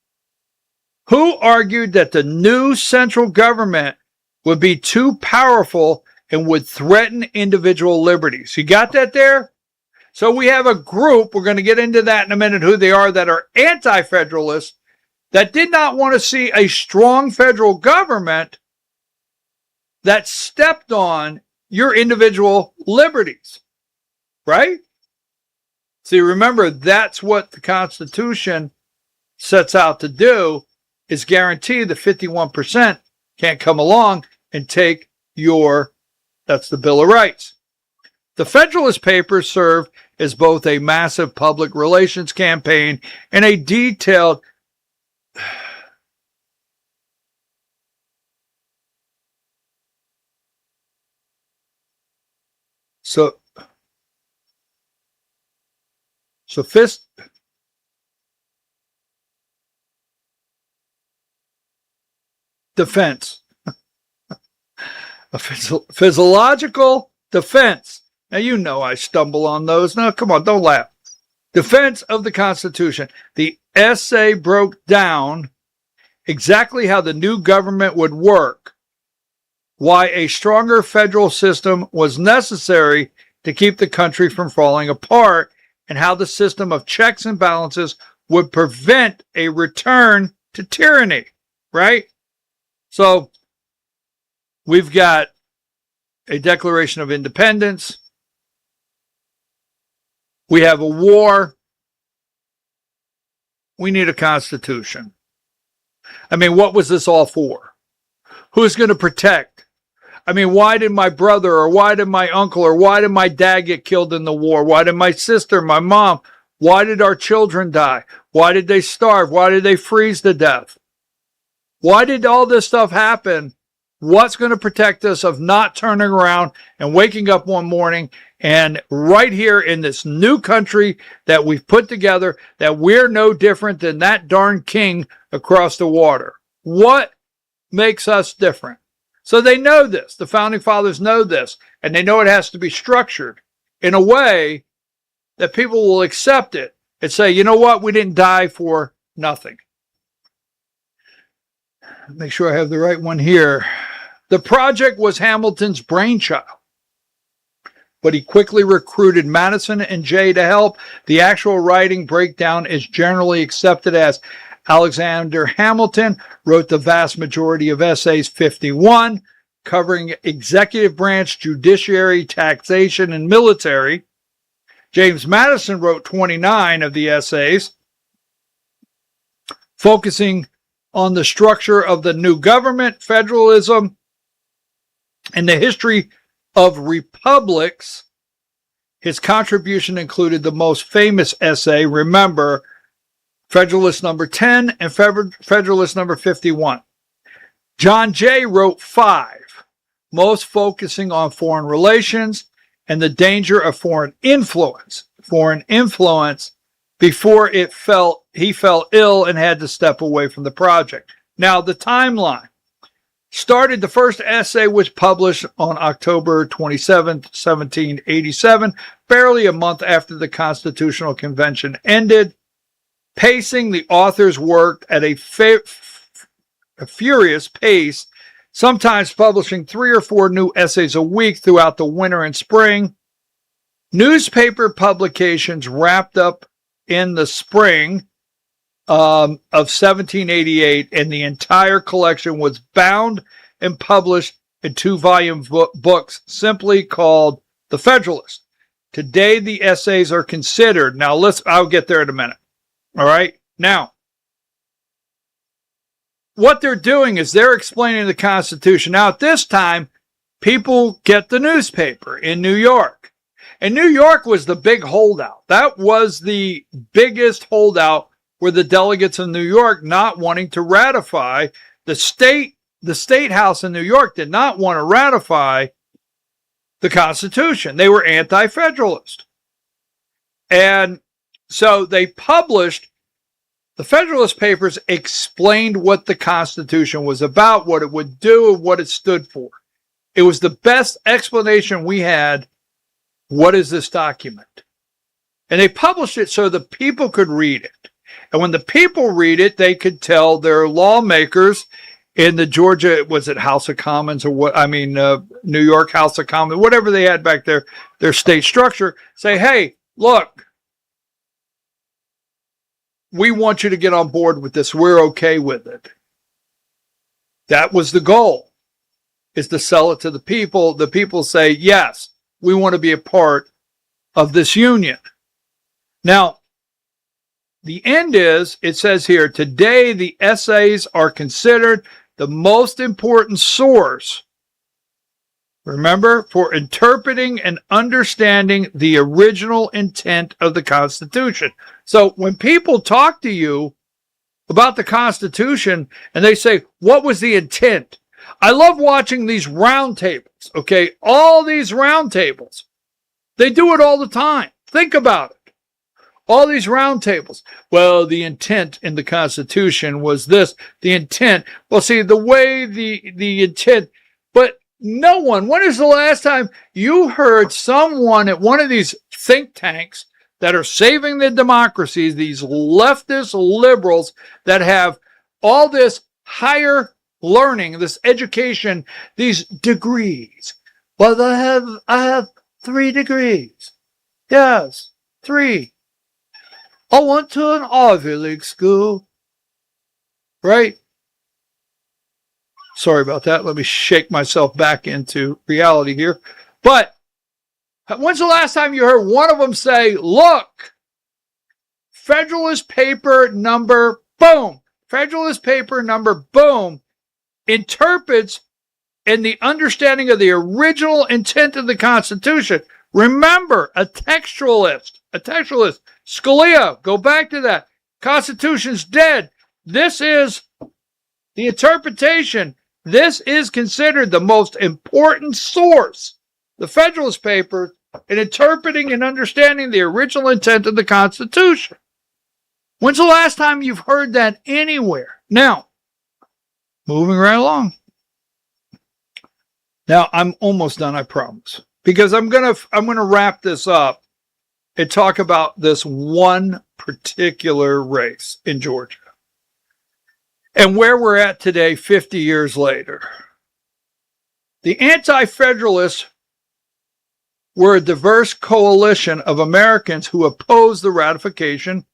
Who argued that the new central government would be too powerful and would threaten individual liberties? You got that there? So we have a group, we're going to get into that in a minute, who they are, that are anti-federalists, that did not want to see a strong federal government that stepped on your individual liberties, right? See, remember, that's what the Constitution sets out to do, is guarantee the 51% can't come along and take that's the Bill of Rights. The Federalist Papers serve as both a massive public relations campaign and a detailed defense. A physiological defense. Now, you know I stumble on those. Now, come on, don't laugh. Defense of the Constitution. The essay broke down exactly how the new government would work, why a stronger federal system was necessary to keep the country from falling apart, and how the system of checks and balances would prevent a return to tyranny, right? So we've got a Declaration of Independence. We have a war. We need a constitution. I mean, what was this all for? Who's going to protect? I mean, why did my brother or why did my uncle or why did my dad get killed in the war? Why did my sister, my mom, why did our children die? Why did they starve? Why did they freeze to death? Why did all this stuff happen? What's going to protect us of not turning around and waking up one morning and right here in this new country that we've put together, that we're no different than that darn king across the water? What makes us different? So they know this. The Founding Fathers know this, and they know it has to be structured in a way that people will accept it and say, you know what, we didn't die for nothing. Make sure I have the right one here. The project was Hamilton's brainchild, but he quickly recruited Madison and Jay to help. The actual writing breakdown is generally accepted as Alexander Hamilton wrote the vast majority of essays, 51, covering executive branch, judiciary, taxation, and military. James Madison wrote 29 of the essays, focusing on the structure of the new government, federalism, and the history of republics. His contribution included the most famous essay, remember, Federalist number 10 and Federalist number 51. John Jay wrote 5, most focusing on foreign relations and the danger of foreign influence before he fell ill and had to step away from the project. Now, the timeline started, the first essay was published on October 27th, 1787, barely a month after the Constitutional Convention ended. Pacing, the authors worked at a furious pace, sometimes publishing 3 or 4 new essays a week throughout the winter and spring. Newspaper publications wrapped up in the spring of 1788, and the entire collection was bound and published in 2-volume books simply called The Federalist. Today, the essays are considered. Now, I'll get there in a minute. All right. Now, what they're doing is they're explaining the Constitution. Now, at this time, people get the newspaper in New York. And New York was the big holdout. That was the biggest holdout, were the delegates of New York not wanting to ratify. The state house in New York did not want to ratify the Constitution. They were anti-federalist. And so they published, the Federalist Papers explained what the Constitution was about, what it would do, and what it stood for. It was the best explanation we had. What is this document? And they published it so the people could read it. And when the people read it, they could tell their lawmakers in the Georgia, was it House of Commons or what? I mean, New York House of Commons, whatever they had back there, their state structure, say, hey, look, we want you to get on board with this. We're okay with it. That was the goal, is to sell it to the people. The people say, yes, we want to be a part of this union. Now, the end is, it says here, today the essays are considered the most important source, remember, for interpreting and understanding the original intent of the Constitution. So when people talk to you about the Constitution and they say, what was the intent? I love watching these round tables, okay? All these round tables. They do it all the time. Think about it. All these round tables. Well, the intent in the Constitution was this. The intent. Well, see, the way the intent, but no one, when is the last time you heard someone at one of these think tanks that are saving the democracies, these leftist liberals that have all this higher learning, this education, these degrees? Well, I have 3 degrees. Yes, 3. I went to an Ivy League school. Right? Sorry about that. Let me shake myself back into reality here. But when's the last time you heard one of them say, look, Federalist paper number, boom, Federalist paper number, boom, interprets in the understanding of the original intent of the Constitution. Remember, a textualist, Scalia, go back to that. Constitution's dead. This is the interpretation. This is considered the most important source, the Federalist Papers, in interpreting and understanding the original intent of the Constitution. When's the last time you've heard that anywhere? Now, moving right along. Now, I'm almost done, I promise, because I'm gonna wrap this up and talk about this one particular race in Georgia and where we're at today, 50 years later. The Anti-Federalists were a diverse coalition of Americans who opposed the ratification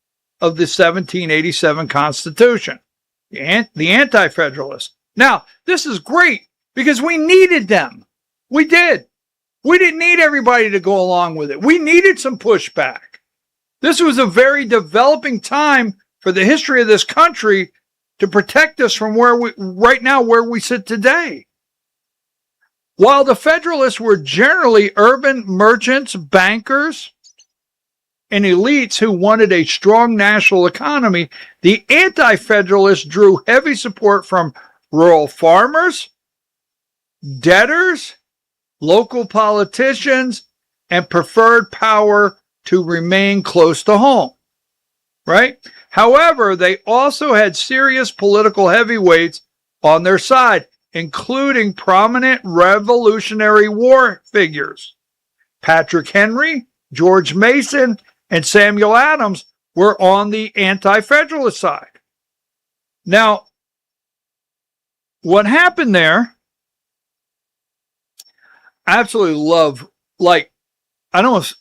of the 1787 Constitution. The Anti-Federalists. Now, this is great because we needed them. We did. We didn't need everybody to go along with it. We needed some pushback. This was a very developing time for the history of this country to protect us from where we sit today. While the Federalists were generally urban merchants, bankers, and elites who wanted a strong national economy, the Anti-Federalists drew heavy support from rural farmers, debtors, local politicians, and preferred power to remain close to home. Right? However, they also had serious political heavyweights on their side, including prominent Revolutionary War figures. Patrick Henry, George Mason, and Samuel Adams were on the anti-federalist side. Now, what happened there, I absolutely love, like, I don't,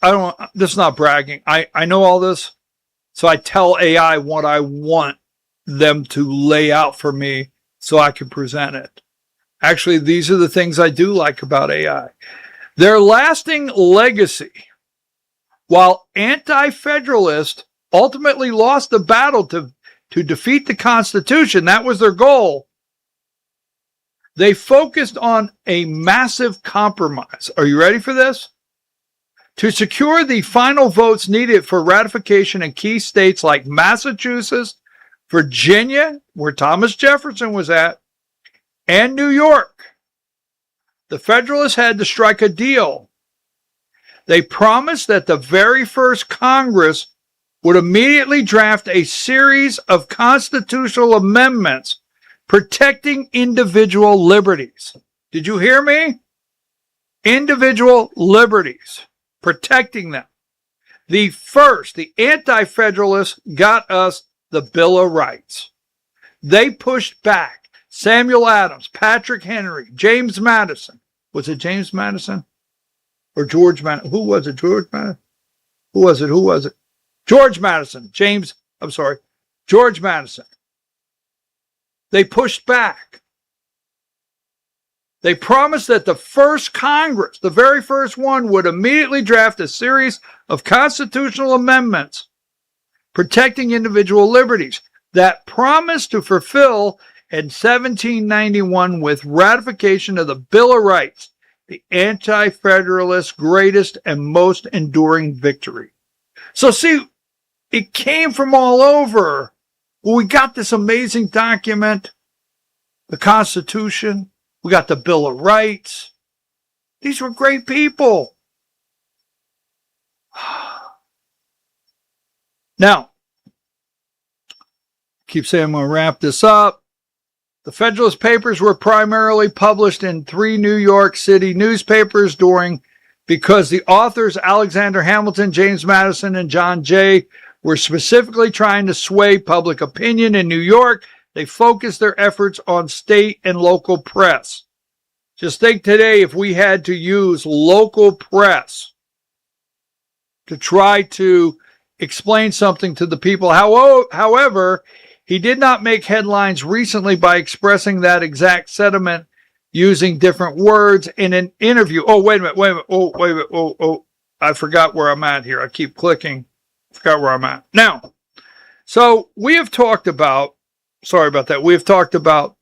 this is not bragging. I know all this, so I tell AI what I want them to lay out for me so I can present it. Actually, these are the things I do like about AI. Their lasting legacy. While anti-federalists ultimately lost the battle to defeat the Constitution, that was their goal, they focused on a massive compromise. Are you ready for this? To secure the final votes needed for ratification in key states like Massachusetts, Virginia, where Thomas Jefferson was at, and New York. The Federalists had to strike a deal. They promised that the very first Congress would immediately draft a series of constitutional amendments protecting individual liberties. Did you hear me? Individual liberties, protecting them. The anti-federalists got us the Bill of Rights. They pushed back. Samuel Adams, Patrick Henry, James Madison. Was it James Madison or George Madison? Who was it? George Madison? Who was it? George Madison. George Madison. They pushed back. They promised that the first Congress, the very first one, would immediately draft a series of constitutional amendments protecting individual liberties. That promise to fulfill in 1791 with ratification of the Bill of Rights, the anti-federalists' greatest and most enduring victory. So see, it came from all over. Well, we got this amazing document, the Constitution. We got the Bill of Rights. These were great people. Now, keep saying I'm going to wrap this up. The Federalist Papers were primarily published in 3 New York City newspapers because the authors Alexander Hamilton, James Madison, and John Jay were specifically trying to sway public opinion in New York. They focused their efforts on state and local press. Just think today if we had to use local press to try to explain something to the people. However, he did not make headlines recently by expressing that exact sentiment using different words in an interview. Oh, wait a minute. Oh, I forgot where I'm at here. I keep clicking. Forgot where I'm at. Now, so we have talked about, sorry about that. We've talked about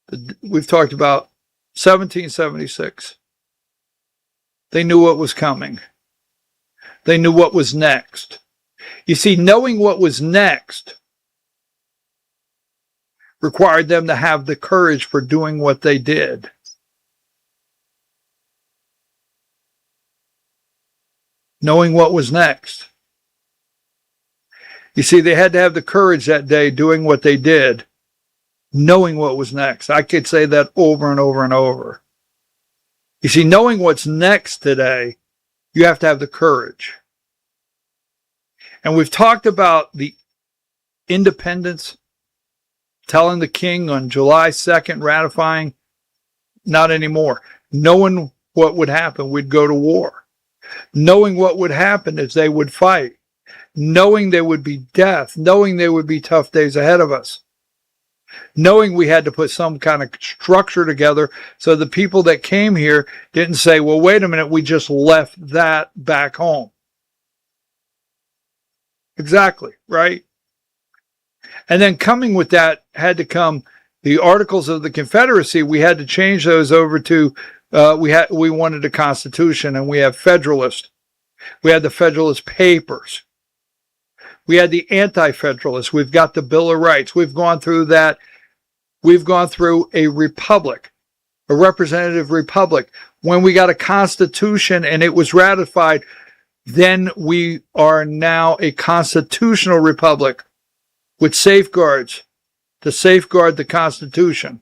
1776. They knew what was coming. They knew what was next. You see, knowing what was next required them to have the courage for doing what they did. Knowing what was next. You see, they had to have the courage that day doing what they did, knowing what was next. I could say that over and over and over. You see, knowing what's next today, you have to have the courage. And we've talked about the independence, telling the king on July 2nd, ratifying, not anymore. Knowing what would happen, we'd go to war. Knowing what would happen is they would fight. Knowing there would be death. Knowing there would be tough days ahead of us. Knowing we had to put some kind of structure together so the people that came here didn't say, well, wait a minute, we just left that back home. Exactly, right? And then coming with that had to come the Articles of the Confederacy. We had to change those over to, we wanted a Constitution, and we have Federalist. We had the Federalist Papers. We had the Anti-Federalists. We've got the Bill of Rights. We've gone through that. We've gone through a republic, a representative republic. When we got a Constitution and it was ratified, then we are now a constitutional republic with safeguards to safeguard the Constitution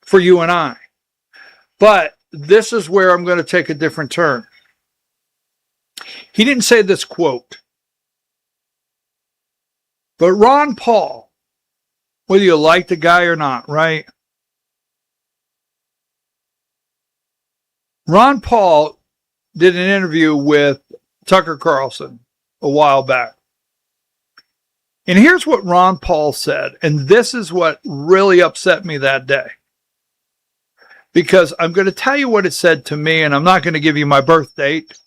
for you and I. But this is where I'm going to take a different turn. He didn't say this quote, but Ron Paul, whether you like the guy or not, right? Ron Paul did an interview with Tucker Carlson a while back. And here's what Ron Paul said, and this is what really upset me that day. Because I'm going to tell you what it said to me, and I'm not going to give you my birth date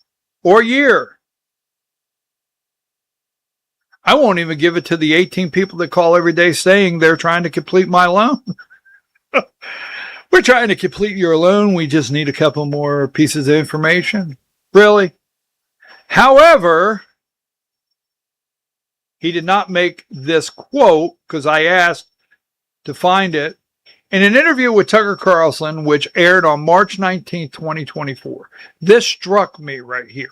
or year. I won't even give it to the 18 people that call every day saying they're trying to complete my loan. We're trying to complete your loan. We just need a couple more pieces of information. Really? However, he did not make this quote because I asked to find it in an interview with Tucker Carlson, which aired on March 19, 2024. This struck me right here.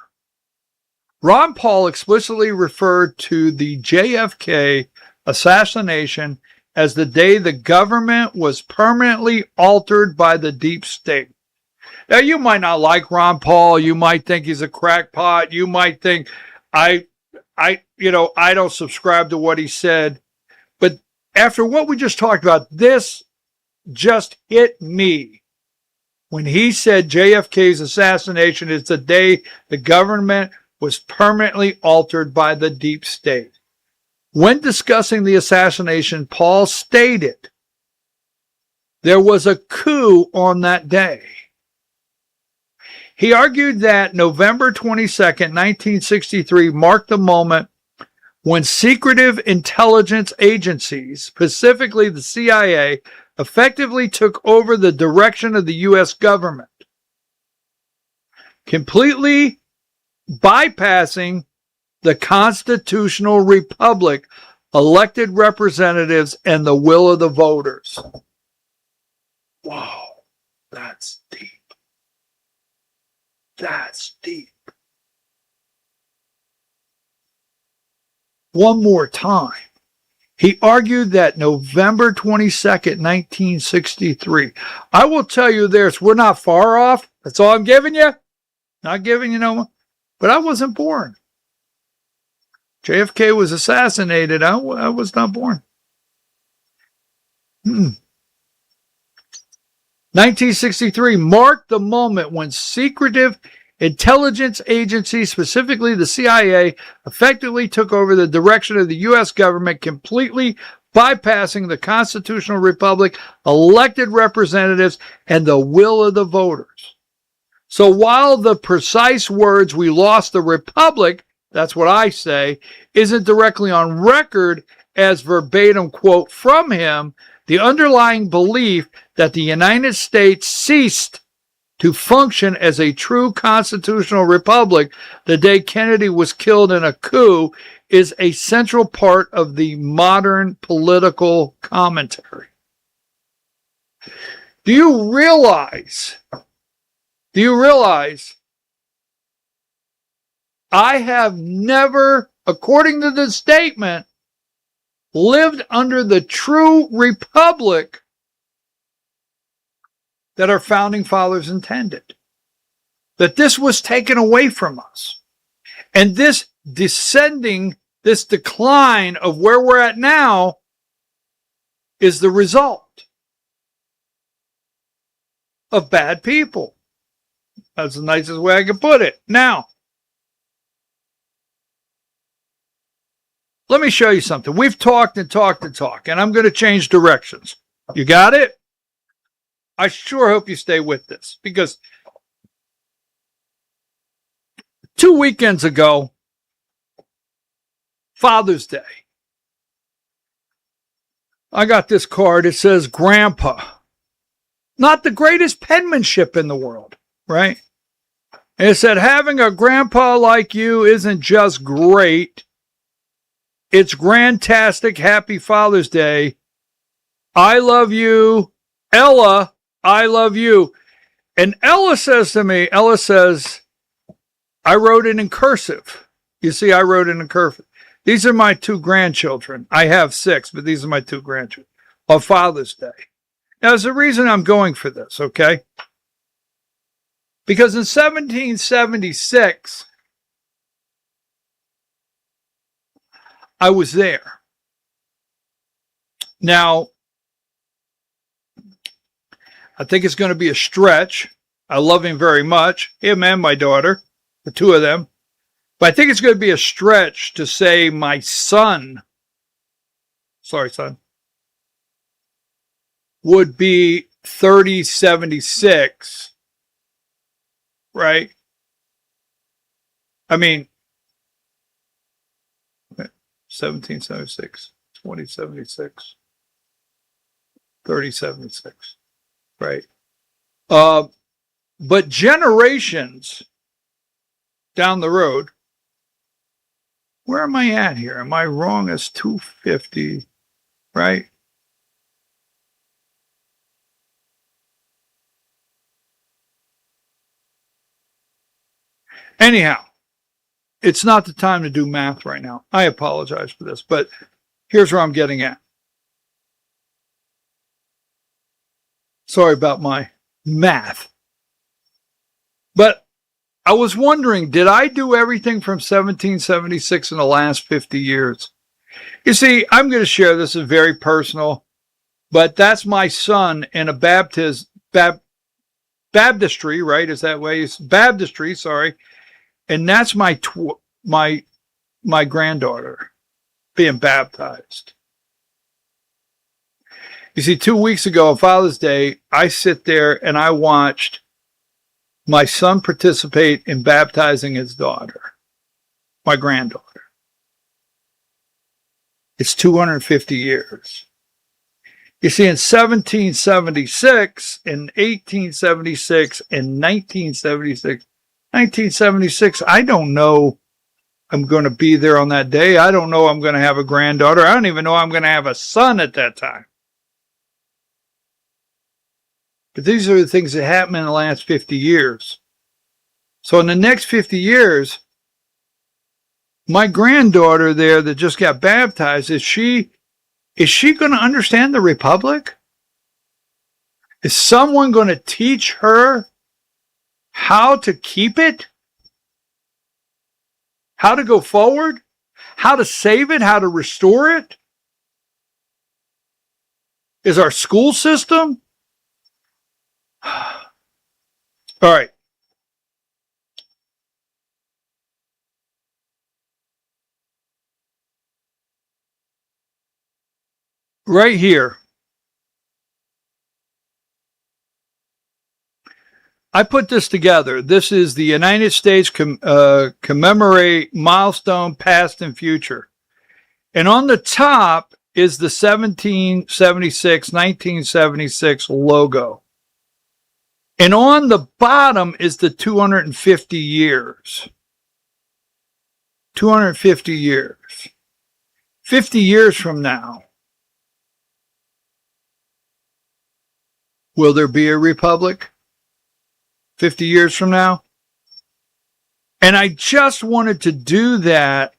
Ron Paul explicitly referred to the JFK assassination as the day the government was permanently altered by the deep state. Now, you might not like Ron Paul. You might think he's a crackpot. You might think I don't subscribe to what he said. But after what we just talked about, this just hit me when he said JFK's assassination is the day the government was permanently altered by the deep state. When discussing the assassination, Paul stated there was a coup on that day. He argued that November 22nd, 1963 marked the moment when secretive intelligence agencies, specifically the CIA, effectively took over the direction of the U.S. government, completely bypassing the constitutional republic, elected representatives, and the will of the voters. Wow, that's deep. That's deep. One more time. He argued that November 22nd, 1963. I will tell you this, we're not far off. That's all I'm giving you. Not giving you no more. But I wasn't born. JFK was assassinated. I was not born. 1963 marked the moment when secretive intelligence agencies, specifically the CIA, effectively took over the direction of the U.S. government, completely bypassing the constitutional republic, elected representatives, and the will of the voters. So while the precise words, "we lost the republic," that's what I say, isn't directly on record as verbatim quote from him, the underlying belief that the United States ceased to function as a true constitutional republic the day Kennedy was killed in a coup is a central part of the modern political commentary. Do you realize I have never, according to the statement, lived under the true republic that our founding fathers intended? That this was taken away from us. And this decline of where we're at now is the result of bad people. That's the nicest way I can put it. Now, let me show you something. We've talked and talked and talked, and I'm going to change directions. You got it? I sure hope you stay with this, because 2 weekends ago, Father's Day, I got this card. It says, Grandpa. Not the greatest penmanship in the world, right? And it said, having a grandpa like you isn't just great. It's grantastic. Happy Father's Day. I love you. Ella, I love you. And Ella says to me, I wrote it in cursive. You see, I wrote it in cursive. These are my 2 grandchildren. I have 6, but these are my 2 grandchildren on Father's Day. Now, there's a reason I'm going for this, okay? Because in 1776, I was there. Now, I think it's going to be a stretch. I love him very much, him and my daughter, the 2 of them. But I think it's going to be a stretch to say my son, sorry, son, would be 3076, right? I mean, 1776, 2076, 3076, right? But generations down the road, where am I at here? Am I wrong as 250, right? Anyhow, it's not the time to do math right now. I apologize for this, but here's where I'm getting at. Sorry about my math. But I was wondering, did I do everything from 1776 in the last 50 years? You see, I'm going to share this, is very personal, but that's my son in a baptistry, right? Is that way? It's baptistry, sorry. And that's my granddaughter being baptized. You see, 2 weeks ago on Father's Day, I sit there and I watched my son participate in baptizing his daughter, my granddaughter. It's 250 years. You see, in 1776, in 1876, in 1976, I don't know I'm going to be there on that day. I don't know I'm going to have a granddaughter. I don't even know I'm going to have a son at that time. But these are the things that happened in the last 50 years. So in the next 50 years, my granddaughter there that just got baptized, is she going to understand the Republic? Is someone going to teach her how to keep it? How to go forward? How to save it? How to restore it? Is our school system? All right. Right here, I put this together. This is the United States commemorate milestone past and future. And on the top is the 1976 logo. And on the bottom is the 250 years. 250 years. 50 years from now, will there be a republic? 50 years from now? And I just wanted to do that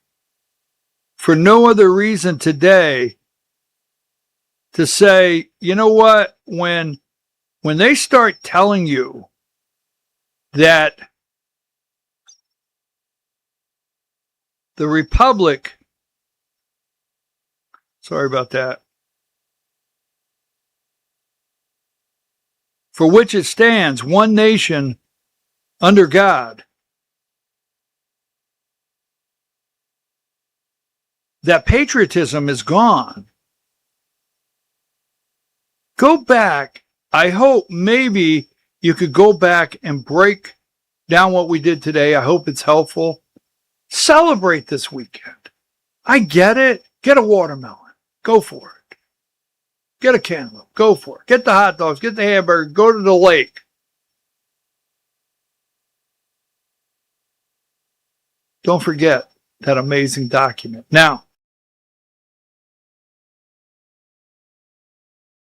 for no other reason today to say, you know what, when they start telling you that the Republic, sorry about that, for which it stands, one nation under God, that patriotism is gone. Go back. I hope maybe you could go back and break down what we did today. I hope it's helpful. Celebrate this weekend. I get it. Get a watermelon. Go for it. Get a cantaloupe. Go for it. Get the hot dogs. Get the hamburger. Go to the lake. Don't forget that amazing document. Now,